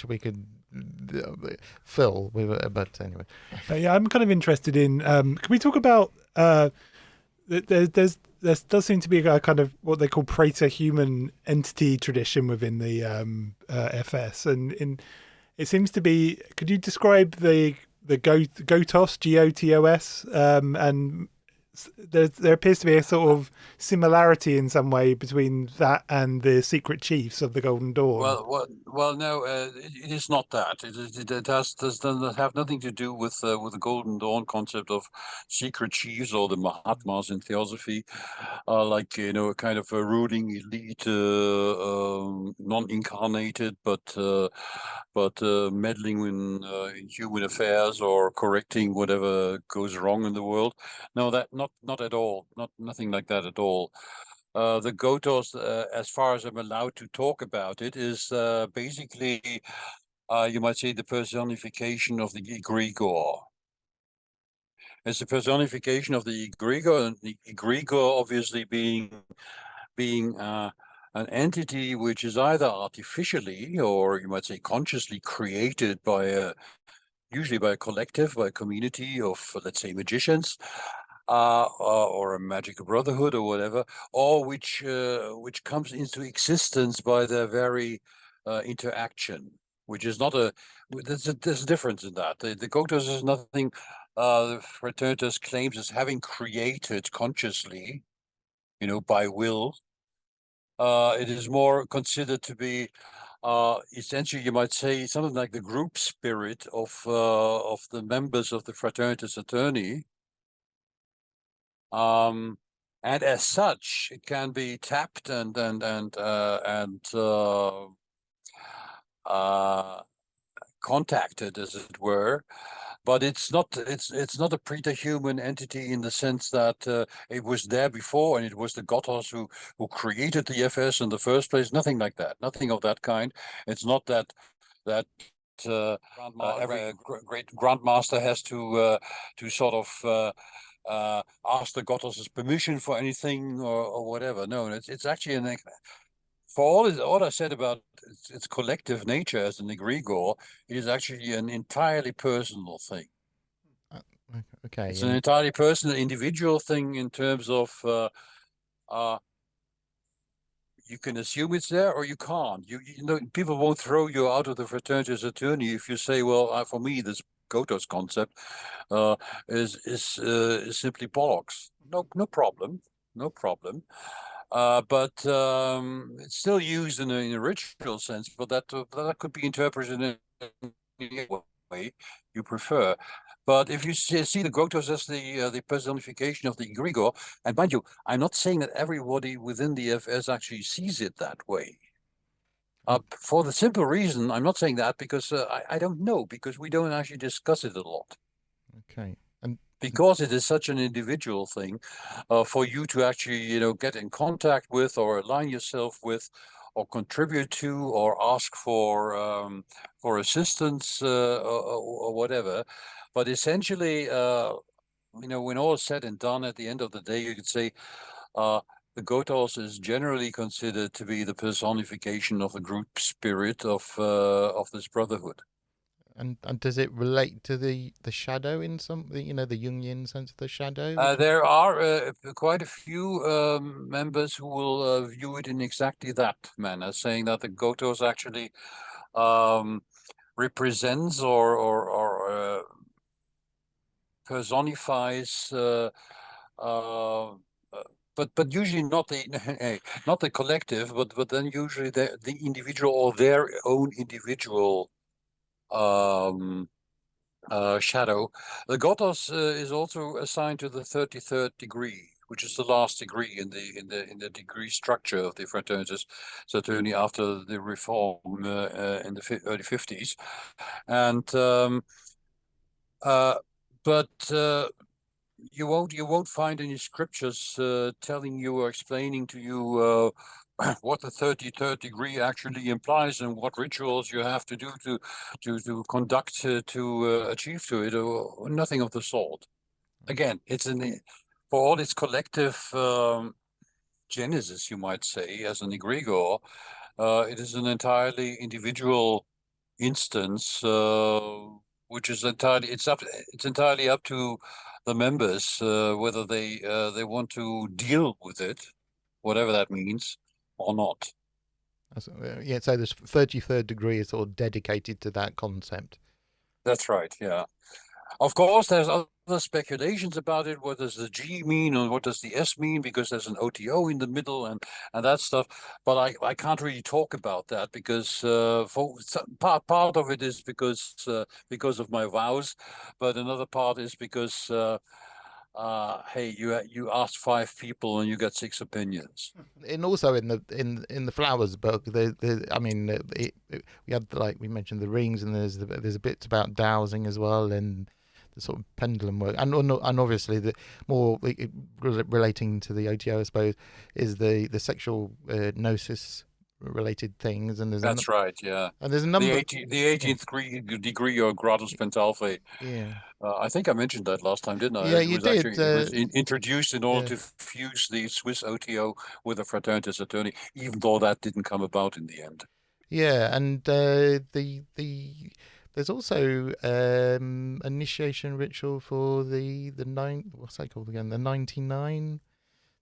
we could fill with. But anyway, yeah, I'm kind of interested in. Can we talk about? There does seem to be a kind of what they call praeter-human entity tradition within the FS, and it seems to be. Could you describe the Gotos, Gotos, and there appears to be a sort of similarity in some way between that and the secret chiefs of the Golden Dawn? Well, no, it is not that. It does not have nothing to do with the Golden Dawn concept of secret chiefs or the Mahatmas in theosophy, like a kind of a ruling elite, non-incarnated, but meddling in human affairs or correcting whatever goes wrong in the world. No, that not at all. Nothing like that at all. The Gotos, as far as I'm allowed to talk about it, is basically, you might say, the personification of the egregore. It's the personification of the egregore, and the egregore obviously being an entity which is either artificially or you might say consciously created by usually by a collective, by a community of, let's say, magicians, or a magical brotherhood or whatever, or which comes into existence by their very interaction, which is not there's a difference in that. The Gotos is nothing the Fraternitas claims as having created consciously, by will. It is more considered to be essentially, you might say, something like the group spirit of the members of the Fraternitas Saturni. And as such, it can be tapped and contacted, as it were. But it's not a preterhuman entity in the sense that it was there before and it was the Gotos who created the FS in the first place. Nothing like that. Nothing of that kind. It's not that every great grandmaster has to sort of ask the Gotos' permission for anything or whatever. No, it's actually for all I said about its collective nature as an egregore, it is actually an entirely personal thing. Okay. It's an entirely personal, individual thing in terms of you can assume it's there or you can't. You know, people won't throw you out of the Fraternitas Saturni if you say, well, for me, this Gotos concept is simply bollocks. No problem, no problem. But it's still used in a ritual sense, but that could be interpreted in any way you prefer. But if you see the Gotos as the personification of the egregore, and mind you, I'm not saying that everybody within the FS actually sees it that way. For the simple reason, I'm not saying that because I don't know, because we don't actually discuss it a lot. Okay. And because it is such an individual thing, for you to actually, get in contact with or align yourself with or contribute to or ask for assistance or whatever. But essentially, when all is said and done, at the end of the day, you could say the Gotos is generally considered to be the personification of the group spirit of this brotherhood. And does it relate to the shadow in some, the Jungian sense of the shadow? There are quite a few members who will view it in exactly that manner, saying that the Gotos actually represents or personifies, but usually not the not the collective, but then usually the individual or their own individual shadow. The Gotos is also assigned to the 33rd degree, which is the last degree in the degree structure of the Fraternitas Saturni after the reform in the early 50s, and but you won't find any scriptures telling you or explaining to you what the 33rd degree actually implies and what rituals you have to do to conduct to achieve to it, or nothing of the sort. Again, for all its collective genesis, you might say, as an egregore, it is an entirely individual instance, which is entirely up to the members whether they want to deal with it, whatever that means, or not. So this 33rd degree is sort of dedicated to that concept. That's right, yeah. Of course, there's other speculations about it. What does the G mean and what does the S mean? Because there's an OTO in the middle and that stuff. But I can't really talk about that because part of it is because of my vows, but another part is because hey, you asked 5 people and you got 6 opinions. And also in the Flowers book, we had, like we mentioned, the rings, and there's a bit about dowsing as well, and the sort of pendulum work, and obviously the more relating to the OTO, I suppose, is the sexual gnosis related things, and that's right, yeah. And there's a number. The 18th degree or Gradus Pentalphae. Yeah. I think I mentioned that last time, didn't I? Yeah, you did. It was introduced in order to fuse the Swiss OTO with the Fraternitas Saturni, even though that didn't come about in the end. Yeah, and there's also initiation ritual for the what's that called again? The 99.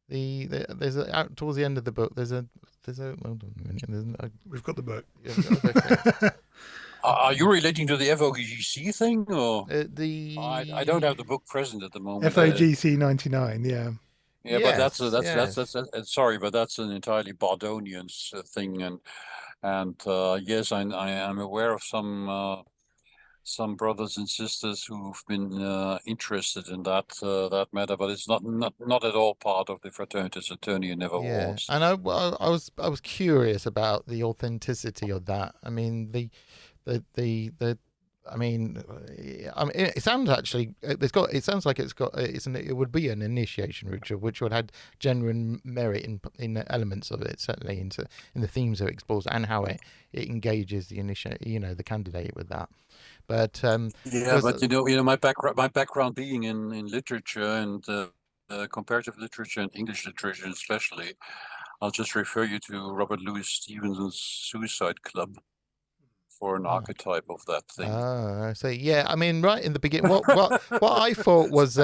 There's towards the end of the book. There's a hold on a minute. We've got the book. Yeah, Are you relating to the FOGC thing, or I don't have the book present at the moment. FOGC 99, yeah. Yeah, yes, but that's sorry, but that's an entirely Bardonian thing, and yes, I am aware of some brothers and sisters who've been interested in that matter, but it's not at all part of the Fraternitas Saturni, and never was. And I was curious about the authenticity of that. I mean, it sounds actually it would be an initiation ritual which would have genuine merit in the elements of it, certainly in the themes that it explores and how it engages the candidate with that. But my background being in literature and comparative literature and English literature especially, I'll just refer you to Robert Louis Stevenson's Suicide Club for an archetype of that thing. So yeah, I mean, right in the beginning, what I thought was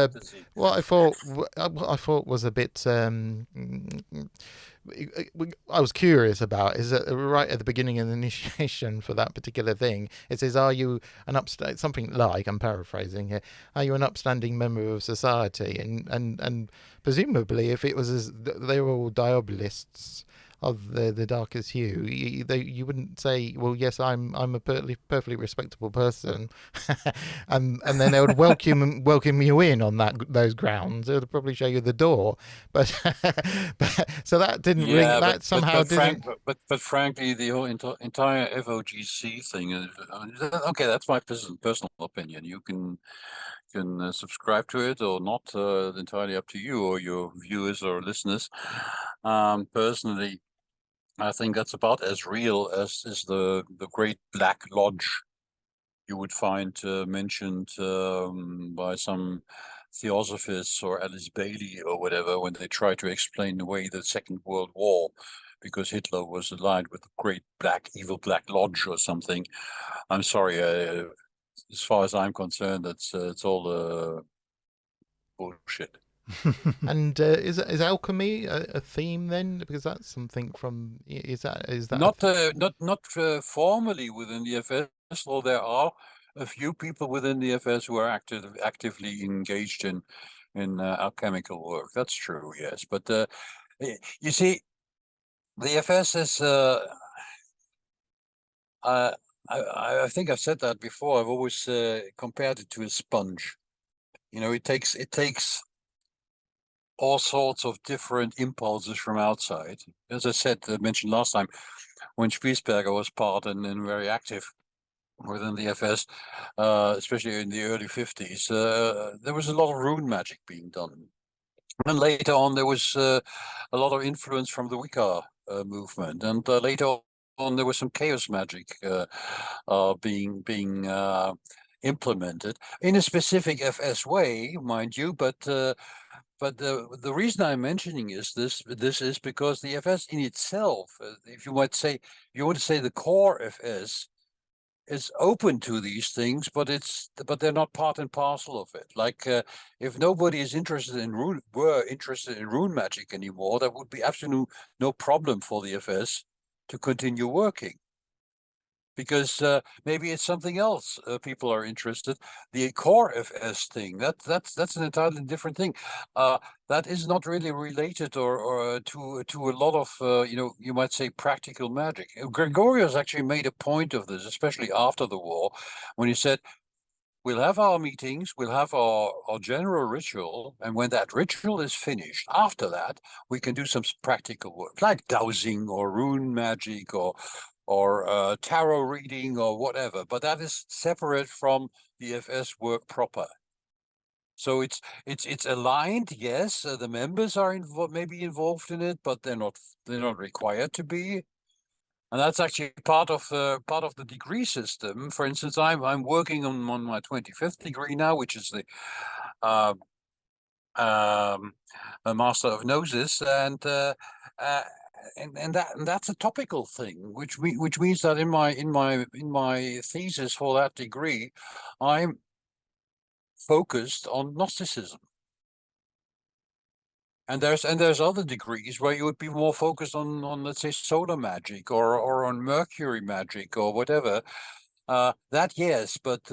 what I thought was a bit I was curious about is that right at the beginning of the initiation for that particular thing, it says, "Are you an something like, I'm paraphrasing here, are you an upstanding member of society?" And presumably, if it was they were all diabolists of the darkest hue, you wouldn't say, well, yes, I'm a perfectly respectable person, and then they would welcome you in on those grounds. They would probably show you the door, but so that didn't ring. That somehow didn't. But frankly, the whole entire FOGC thing is okay. That's my personal opinion. You can subscribe to it or not. Entirely up to you or your viewers or listeners. Personally, I think that's about as real as is the Great Black Lodge you would find mentioned by some theosophists or Alice Bailey or whatever when they try to explain away the Second World War because Hitler was aligned with the Great Evil Black Lodge or something. I'm sorry, as far as I'm concerned, it's all bullshit. And is alchemy a theme then? Because that's something from is that not formally within the FS, though there are a few people within the FS who are actively engaged in alchemical work. That's true, yes. But you see, the FS is. I think I've said that before. I've always compared it to a sponge. It takes all sorts of different impulses from outside. As I mentioned last time, when Spiesberger was part and very active within the FS, especially in the early 50s, there was a lot of rune magic being done. And later on, there was a lot of influence from the Wicca movement. And later on, there was some chaos magic being implemented in a specific FS way, mind you, but the reason I'm mentioning this is because the FS in itself, if you want to say the core FS is open to these things, but they're not part and parcel of it. Like if nobody is were interested in rune magic anymore, there would be absolutely no problem for the FS to continue working. Because maybe it's something else people are interested. The core FS thing, that's an entirely different thing. That is not really related or to a lot of you might say practical magic. Gregorius actually made a point of this, especially after the war, when he said, "We'll have our meetings, we'll have our general ritual, and when that ritual is finished, after that, we can do some practical work, like dowsing or rune magic or tarot reading or whatever, but that is separate from the FS work proper." So it's aligned. Yes, the members are maybe involved in it, but they're not required to be. And that's actually part of the degree system. For instance, I'm working on my 25th degree now, which is the a Master of Gnosis, and that's a topical thing, which means that in my thesis for that degree, I'm focused on Gnosticism. And there's other degrees where you would be more focused on let's say solar magic or on Mercury magic or whatever. That yes, but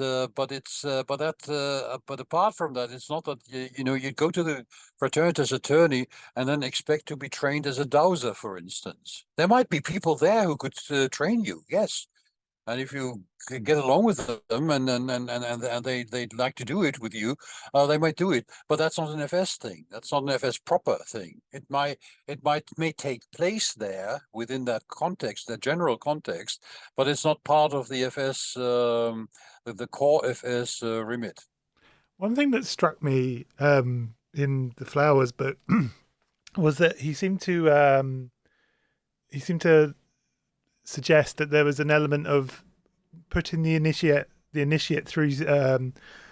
apart from that, it's not that you go to the Fraternitas attorney and then expect to be trained as a dowser, for instance. There might be people there who could train you, yes, and if you get along with them and they'd like to do it with you, they might do it. But that's not an FS thing. That's not an FS proper thing. It may take place there within that context, that general context, but it's not part of the FS, the core FS remit. One thing that struck me in the flowers, but was that he seemed to suggest that there was an element of putting the initiate through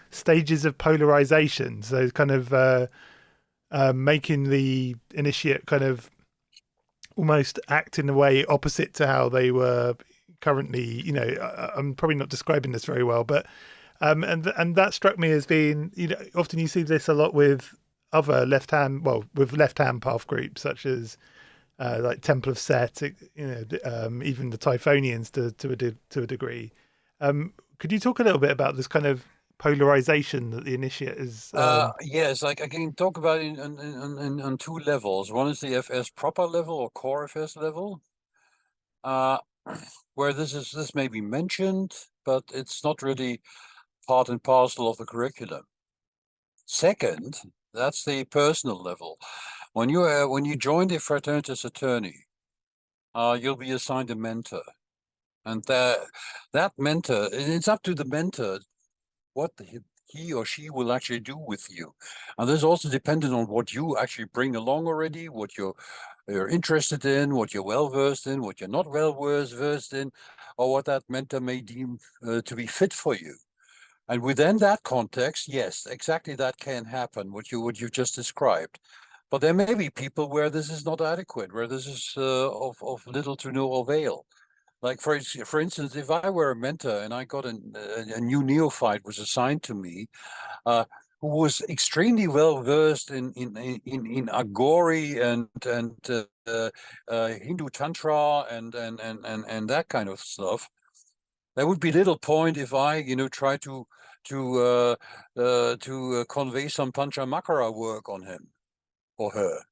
stages of polarization. So kind of making the initiate kind of almost act in a way opposite to how they were currently. I'm probably not describing this very well, but and that struck me as being, often you see this a lot with other with left hand path groups such as like Temple of Set, even the Typhonians to a degree. Could you talk a little bit about this kind of polarization that the initiate is? Yes, I can talk about it on two levels. One is the FS proper level or core FS level, where this may be mentioned, but it's not really part and parcel of the curriculum. Second, that's the personal level. When you join the Fraternitas Saturni, you'll be assigned a mentor, and that mentor, it's up to the mentor what he or she will actually do with you, and this is also dependent on what you actually bring along already, what you're interested in, what you're well versed in, what you're not well versed in, or what that mentor may deem to be fit for you. And within that context, yes, exactly that can happen, what you've just described. But there may be people where this is not adequate, where this is of little to no avail. Like for instance, if I were a mentor and I got a new neophyte was assigned to me, who was extremely well versed in Agori and Hindu tantra and that kind of stuff, there would be little point if I try to convey some Panchamakara work on him or her.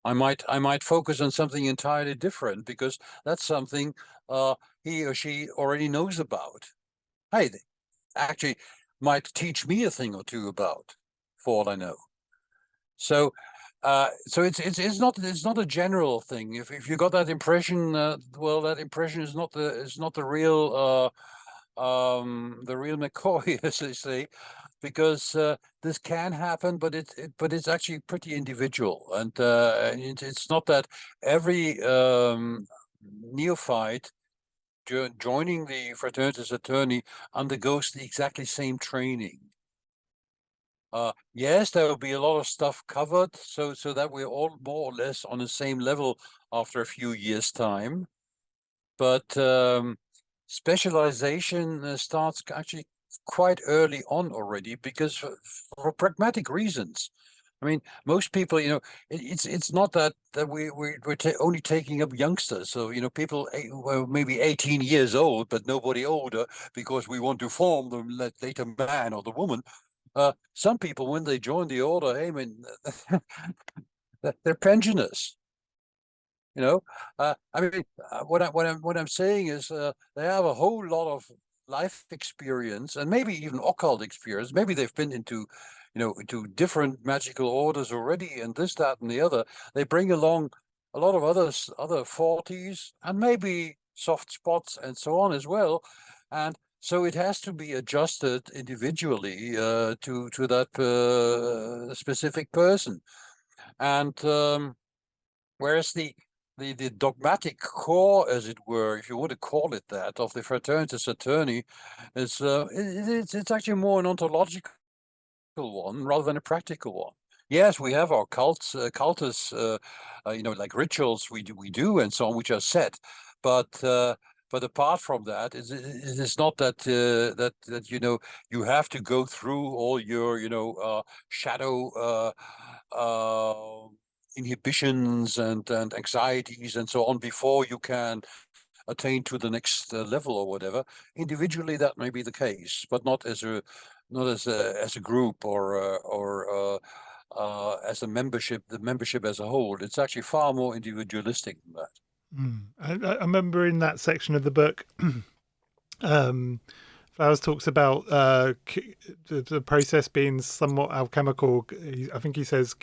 I might focus on something entirely different because that's something he or she already knows about. Hey, they actually might teach me a thing or two about, for all I know. So it's not a general thing. If you got that impression, well, that impression is not the real McCoy, as they say, because this can happen, but it's actually pretty individual, and it's not that every neophyte joining the Fraternitas Saturni undergoes the exactly same training. Yes, there will be a lot of stuff covered, so that we're all more or less on the same level after a few years' time, but specialization starts actually quite early on already, because for pragmatic reasons. I mean, most people, it's not that we're only taking up youngsters. So, people maybe 18 years old, but nobody older, because we want to form the later man or the woman. Some people, when they join the order, I mean, they're pensioners. I mean, what I'm saying is they have a whole lot of life experience and maybe even occult experience. Maybe they've been into different magical orders already, and this, that, and the other. They bring along a lot of other forties and maybe soft spots and so on as well, and so it has to be adjusted individually to that specific person. And whereas the dogmatic core, as it were, if you want to call it that, of the Fraternitas Saturni, is it's actually more an ontological one rather than a practical one. Yes, we have our cultus, like rituals we do and so on, which are set, but apart from that, it is not that that you have to go through all your shadow inhibitions and anxieties and so on before you can attain to the next level or whatever. Individually, that may be the case, but not as a group or as a membership. The membership as a whole, it's actually far more individualistic than that. I remember in that section of the book, Flowers talks about the process being somewhat alchemical. I think he says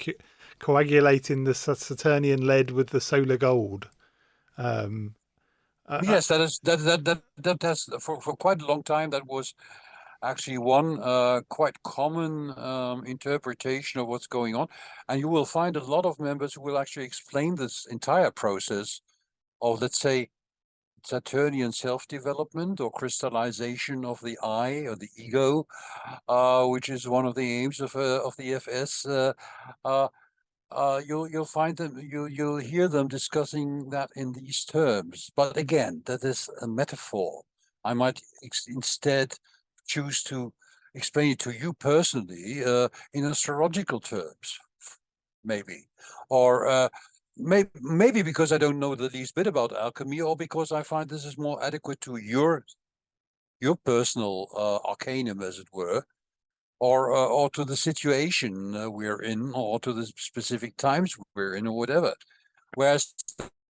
coagulating the Saturnian lead with the solar gold. Yes, that has for quite a long time. That was actually one quite common interpretation of what's going on, and you will find a lot of members who will actually explain this entire process of, let's say, Saturnian self-development or crystallization of the I or the ego, which is one of the aims of the FS. you'll find them, you'll hear them discussing that in these terms. But again, that is a metaphor. I might instead choose to explain it to you personally in astrological terms, maybe, or maybe because I don't know the least bit about alchemy, or because I find this is more adequate to your personal arcanum, as it were, or to the situation we're in, or to the specific times we're in, or whatever. Whereas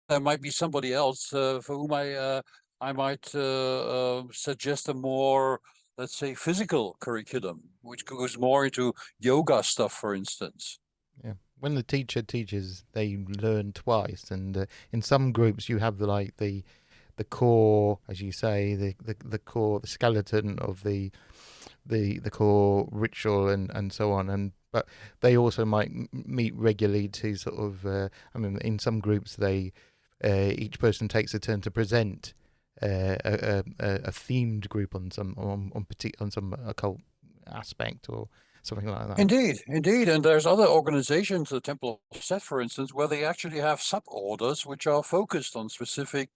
there might be somebody else for whom I might suggest a more, let's say, physical curriculum, which goes more into yoga stuff, for instance. Yeah. When the teacher teaches, they learn twice, and in some groups you have the core, as you say, the core, the skeleton of the core ritual and so on, and but they also might meet regularly to sort of I mean, in some groups they each person takes a turn to present a themed group on some occult aspect or something like that. Indeed, and there's other organizations, the Temple of Set, for instance, where they actually have sub-orders which are focused on specific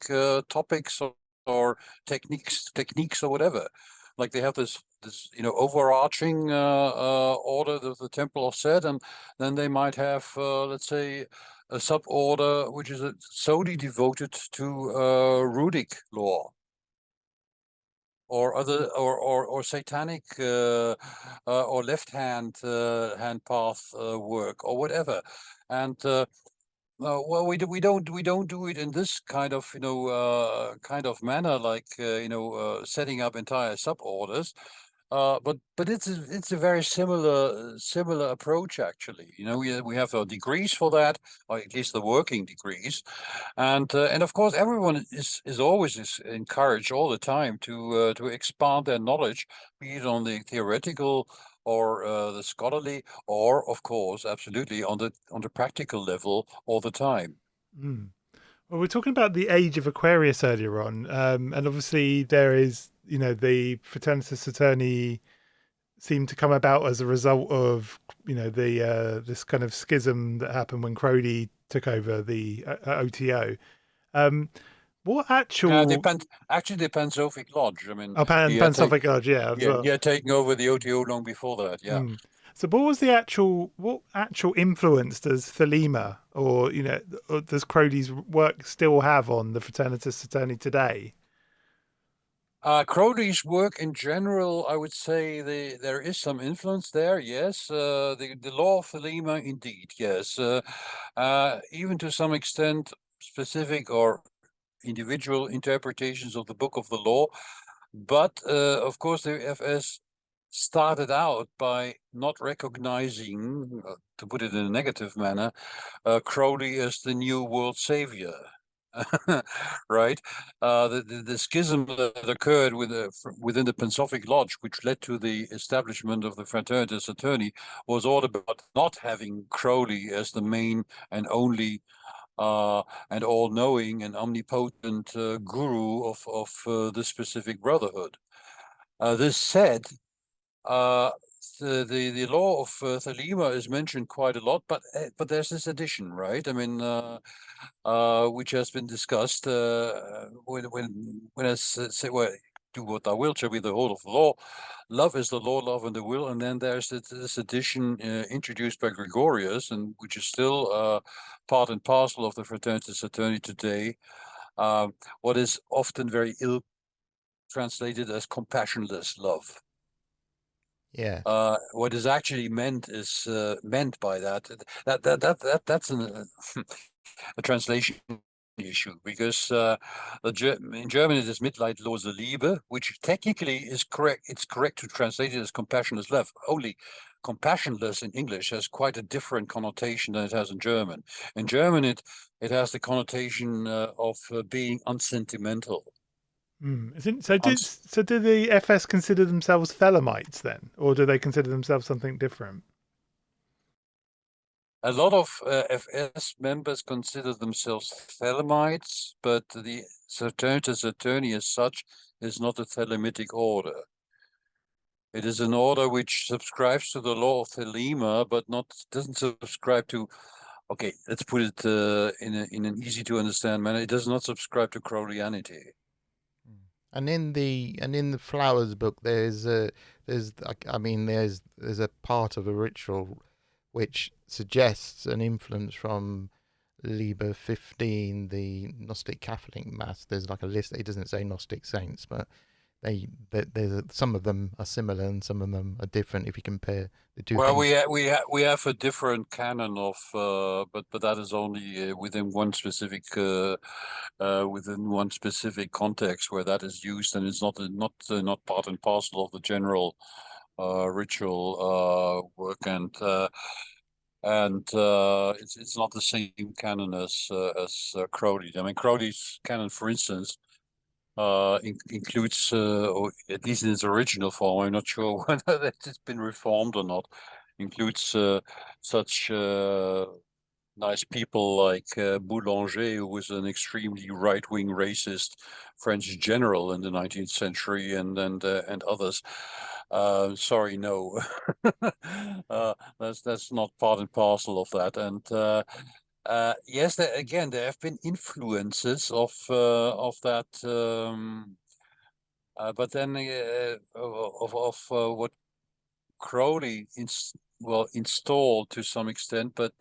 topics or techniques or whatever. Like they have this overarching order, the Temple of Set, and then they might have let's say a sub-order which is solely devoted to Rudic law, or other or satanic or left hand path work, or whatever. And well, we don't do it in this kind of manner, like setting up entire suborders. But it's a very similar approach, actually. We have degrees for that, or at least the working degrees, and of course everyone is always encouraged all the time to expand their knowledge, be it on the theoretical or the scholarly, or of course absolutely on the practical level all the time. Mm. Well, we're talking about the age of Aquarius earlier on, and obviously there is, the Fraternitas Saturni seem to come about as a result of, the this kind of schism that happened when Crowley took over the OTO. What actual? Actually, the Pansophic Lodge. I mean, Oh, Pansophic Lodge, yeah, as well. yeah, taking over the OTO long before that. Yeah. Mm. So, what actual influence does Thelema, or or does Crowley's work still have on the Fraternitas Saturni today? Crowley's work in general, I would say there is some influence there. Yes, the law of Thelema, indeed. Yes, even to some extent, specific or individual interpretations of the Book of the Law. But of course, the FS started out by not recognizing, to put it in a negative manner, Crowley as the new world savior. Right? The schism that occurred within the Pansophic Lodge, which led to the establishment of the Fraternitas Saturni, was all about not having Crowley as the main and only and all-knowing and omnipotent guru of the specific brotherhood. This said, the law of Thelema is mentioned quite a lot, but there's this addition, right? I mean, which has been discussed when I say, well, do what thou wilt shall be the whole of the law. Love is the law, love and the will. And then there's this addition introduced by Gregorius, and which is still part and parcel of the Fraternitas Saturni today. What is often very ill translated as compassionless love. Yeah. What is actually meant is meant by that's a translation issue, because in German it is Mitleidlose Liebe, which technically is correct. It's correct to translate it as compassionless love. Only compassionless in English has quite a different connotation than it has in German. In German, it has the connotation of being unsentimental. So do the FS consider themselves Thelemites then, or do they consider themselves something different? A lot of FS members consider themselves Thelemites, but the Fraternitas Saturni as such is not a Thelemitic order. It is an order which subscribes to the law of Thelema, but doesn't subscribe to okay, let's put it in an easy to understand manner. It does not subscribe to Crowleyanity. And in the flowers book, there's a part of a ritual which suggests an influence from Liber 15, the Gnostic Catholic Mass. There's like a list. It doesn't say Gnostic saints, but some of them are similar and some of them are different if you compare the two. Well, things. we have a different canon of, but that is only within one specific context where that is used, and it's not part and parcel of the general ritual work, and it's not the same canon as Crowley. I mean, Crowley's canon, for instance, includes, or at least in its original form, I'm not sure whether it's been reformed or not, includes such nice people like Boulanger, who was an extremely right-wing racist French general in the 19th century, and others. Sorry, no, that's not part and parcel of that. And yes, there have been influences of that, but then of what Crowley installed to some extent, but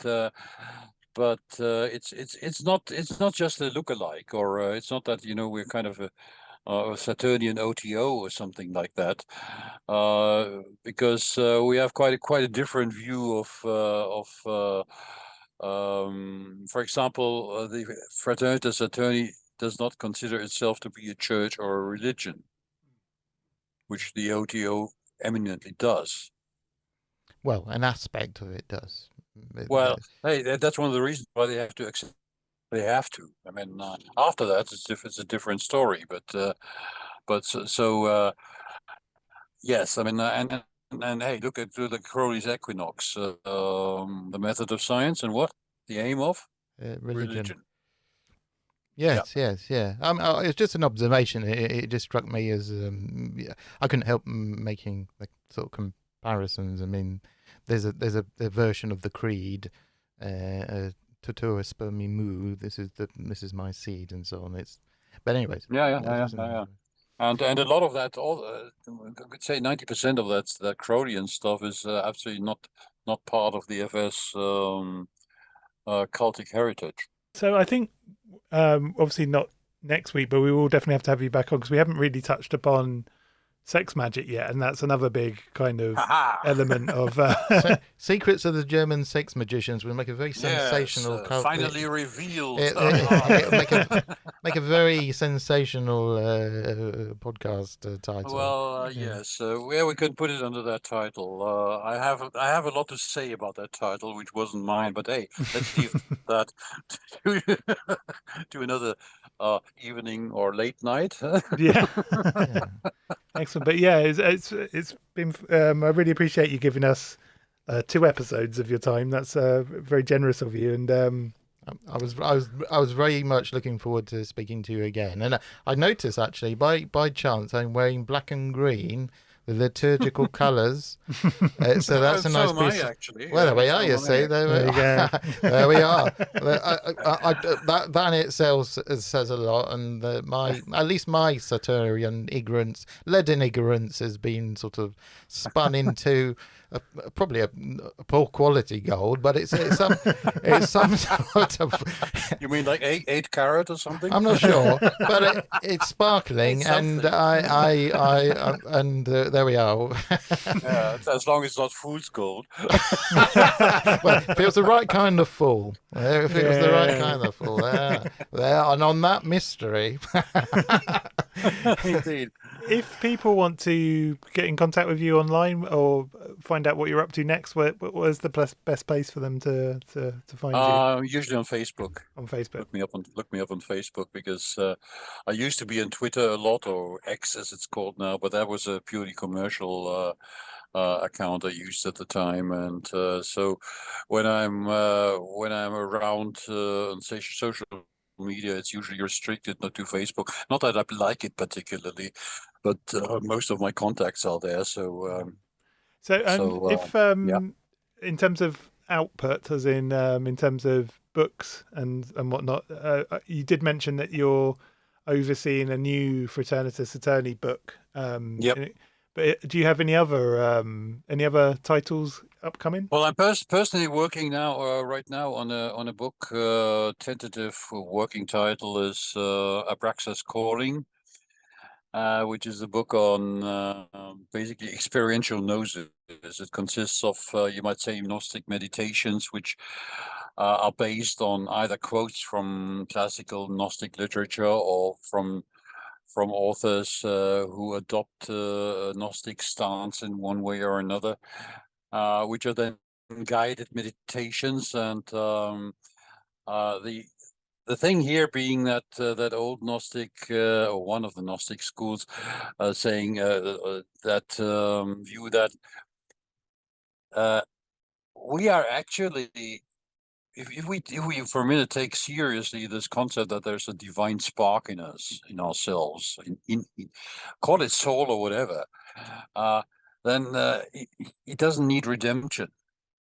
it's not just a lookalike, or it's not that we're kind of a Saturnian OTO or something like that, because we have quite a different view of for example, the Fraternitas Saturni does not consider itself to be a church or a religion, which the OTO eminently does. Well, an aspect of it does. Well, hey, that's one of the reasons why they have to accept. They have to. I mean, after that, it's a different story. But yes. I mean, and hey, look at the Crowley's equinox, the method of science, and what the aim of religion. Yes, yeah. It's just an observation. It just struck me as I couldn't help making the sort of comparisons. I mean, there's a version of the creed, Totua spermi mu. This is my seed, and so on. But anyways. Yeah. And a lot of that, I could say 90% of that Crowleyan stuff is absolutely not part of the FS cultic heritage. So I think obviously not next week, but we will definitely have to have you back on, because we haven't really touched upon sex magic yet, and that's another big kind of element of Secrets of the German Sex Magicians will make a very sensational finally revealed. Make a very sensational podcast title. Well, yes, we could put it under that title. I have a lot to say about that title, which wasn't mine, but hey, let's leave that to another evening or late night. Yeah. Excellent. But yeah, it's been I really appreciate you giving us 2 episodes of your time. That's very generous of you. And I was very much looking forward to speaking to you again. And I noticed, actually, by chance, I'm wearing black and green, the liturgical colours. So that's a nice piece. Actually. Well, there we are. You see, there we go. There we are. That in itself says a lot. And at least my Saturnian ignorance, leaden ignorance, has been sort of spun into probably a poor quality gold, but it's some sort of. You mean like 8 carat or something? I'm not sure, but it's sparkling, and there we are. Yeah, as long as it's not fool's gold. Well, if it was the right kind of fool, if it was the right kind of fool, there, and on that mystery. Indeed. If people want to get in contact with you online or find out what you're up to next, where's the best place for them to find you? Usually on Facebook. On Facebook. Look me up on Facebook, because I used to be on Twitter a lot, or X as it's called now, but that was a purely commercial account I used at the time, and so when I'm around on social media, it's usually restricted not to Facebook. Not that I like it particularly, but most of my contacts are there. So if in terms of output, as in terms of books and whatnot, you did mention that you're overseeing a new Fraternitas Saturni book. Yep. But do you have any other titles upcoming? Well, I'm personally working now, right now, on a book. Tentative working title is Abraxas Calling, which is a book on basically experiential gnosis. It consists of, you might say, Gnostic meditations, which are based on either quotes from classical Gnostic literature or from authors who adopt a Gnostic stance in one way or another, which are then guided meditations. And the thing here being that that old Gnostic, or one of the Gnostic schools, saying that view that we are actually, if we for a minute take seriously this concept that there's a divine spark in us, in ourselves, in call it soul or whatever, then it doesn't need redemption.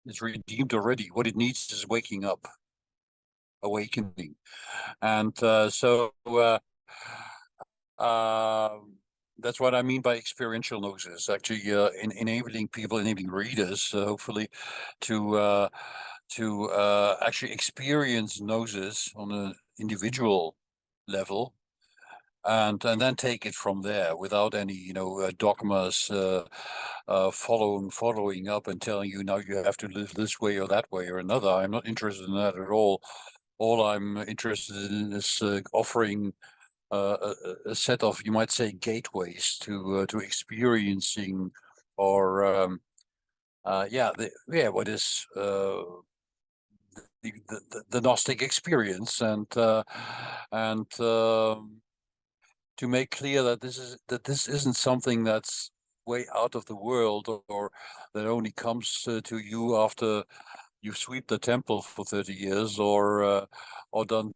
It's redeemed already. What it needs is waking up, awakening. And so that's what I mean by experiential gnosis. Actually, enabling people, enabling readers, hopefully, to actually experience gnosis on an individual level, and then take it from there without any dogmas following up and telling you now you have to live this way or that way or another. I'm not interested in that at all. All I'm interested in is offering a set of, you might say, gateways to experiencing, or what is the Gnostic experience, and to make clear that this isn't something that's way out of the world, or that only comes to you after you sweep the temple for 30 years, or done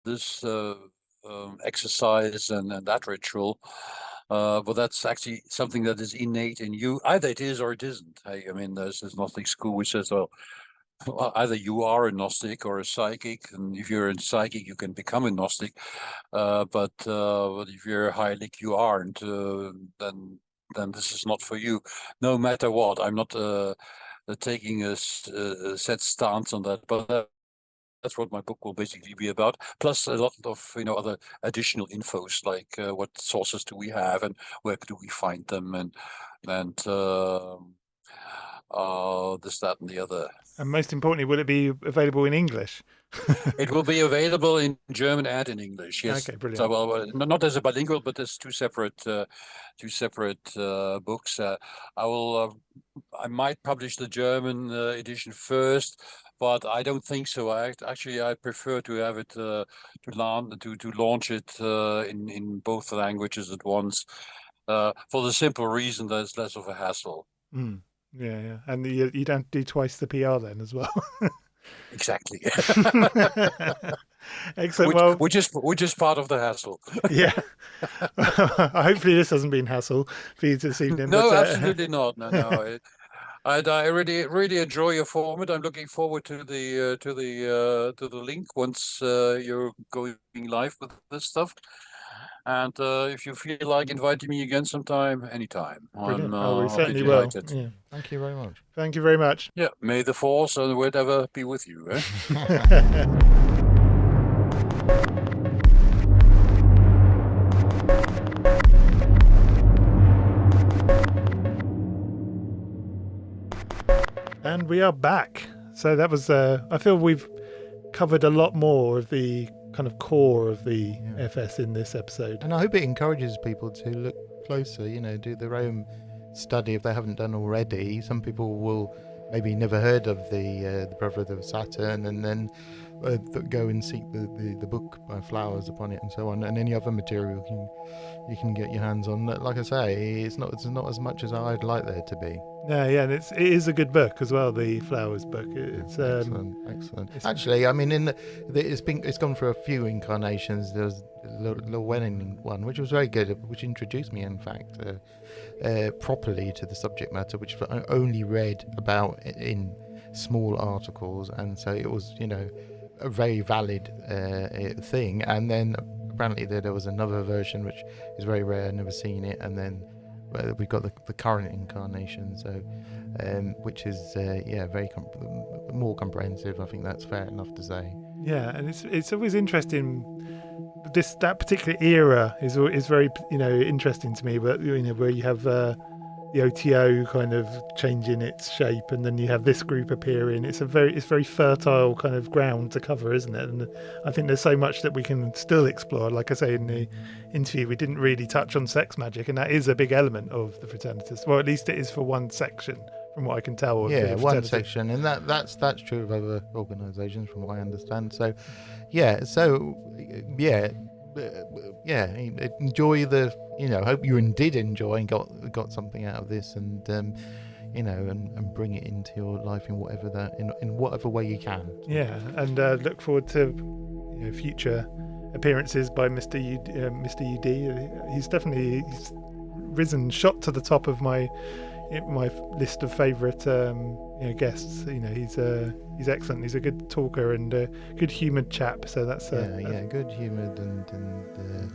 this exercise and that ritual. But that's actually something that is innate in you. Either it is or it isn't. I mean, there's this Gnostic school which says, well, either you are a Gnostic or a psychic, and if you're a psychic, you can become a Gnostic. But if you're a Heilig, you aren't. Then this is not for you. No matter what, I'm not taking a set stance on that, but that's what my book will basically be about. Plus a lot of other additional infos, like what sources do we have and where do we find them, and this, that, and the other. And most importantly, will it be available in English? It will be available in German and in English. Yes. Okay, brilliant. So, well, not as a bilingual, but as two separate books. I might publish the German edition first, but I don't think so. I prefer to have it to launch it in both languages at once, for the simple reason that it's less of a hassle. Mm. Yeah, and you don't do twice the PR then as well. Exactly. Excellent. Which is part of the hassle. Yeah. Hopefully this hasn't been hassle for you this evening. No, absolutely not. No. I really enjoy your format. I'm looking forward to the link once you're going live with this stuff. And if you feel like inviting me again sometime, anytime. Brilliant. We certainly will. Yeah. Thank you very much. Thank you very much. Yeah, may the force and whatever be with you. Eh? And we are back. So that was, I feel we've covered a lot more of the kind of core of the FS in this episode. And I hope it encourages people to look closer, do their own study if they haven't done already. Some people will maybe never heard of the Brotherhood of Saturn, and then go and seek the book by Flowers upon it and so on, and any other material you can get your hands on. Like I say, it's not as much as I'd like there to be. Yeah, and it is a good book as well. The Flowers book. It's excellent. Actually, I mean, it's gone for a few incarnations. There's the Llewellyn one, which was very good, which introduced me, in fact, properly to the subject matter, which I only read about in small articles, and so it was, a very valid thing. And then apparently there was another version which is very rare, never seen it, and then we've got the current incarnation, so which is very more comprehensive. I think that's fair enough to say. Yeah, and it's always interesting. That particular era is very interesting to me. But where you have the OTO kind of changing its shape, and then you have this group appearing. It's very fertile kind of ground to cover, isn't it? And I think there's so much that we can still explore. Like I say in the interview, we didn't really touch on sex magic, and that is a big element of the Fraternitas. Well, at least it is for one section, from what I can tell. One section, and that's true of other organisations, from what I understand. So, enjoy the. Hope you did enjoy and got something out of this, and and bring it into your life in whatever way you can. Yeah, and look forward to future appearances by Mr. UD. He's risen, shot to the top of my list of favourite guests. He's excellent. He's a good talker and a good humoured chap. So that's good humoured and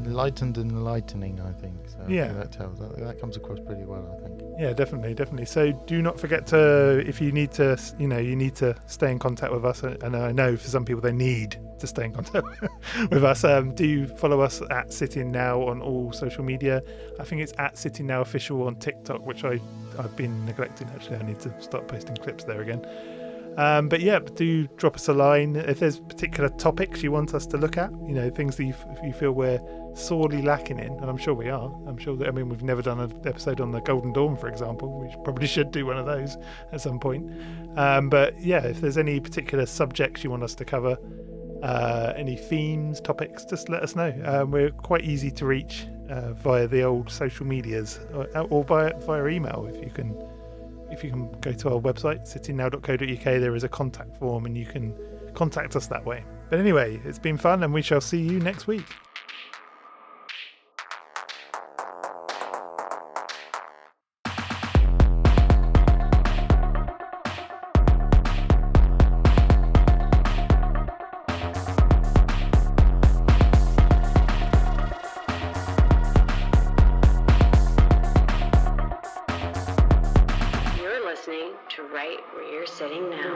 enlightened and enlightening, I think. So I think that comes across pretty well, I think. Yeah, definitely. So do not forget to, if you need to, you need to stay in contact with us. And I know for some people they need to stay in contact with us. Do follow us at Sitting Now on all social media. I think it's at Sitting Now Official on TikTok, which I've been neglecting. Actually, I need to start posting clips there again. But do drop us a line if there's particular topics you want us to look at, things that you feel we're sorely lacking in, and I'm sure we are. I'm sure that, we've never done an episode on the Golden Dawn, for example. We probably should do one of those at some point. If there's any particular subjects you want us to cover, any themes, topics, just let us know. We're quite easy to reach via the old social medias or via email. If you can go to our website, sittingnow.co.uk, there is a contact form and you can contact us that way. But anyway, it's been fun and we shall see you next week. To right where you're sitting now.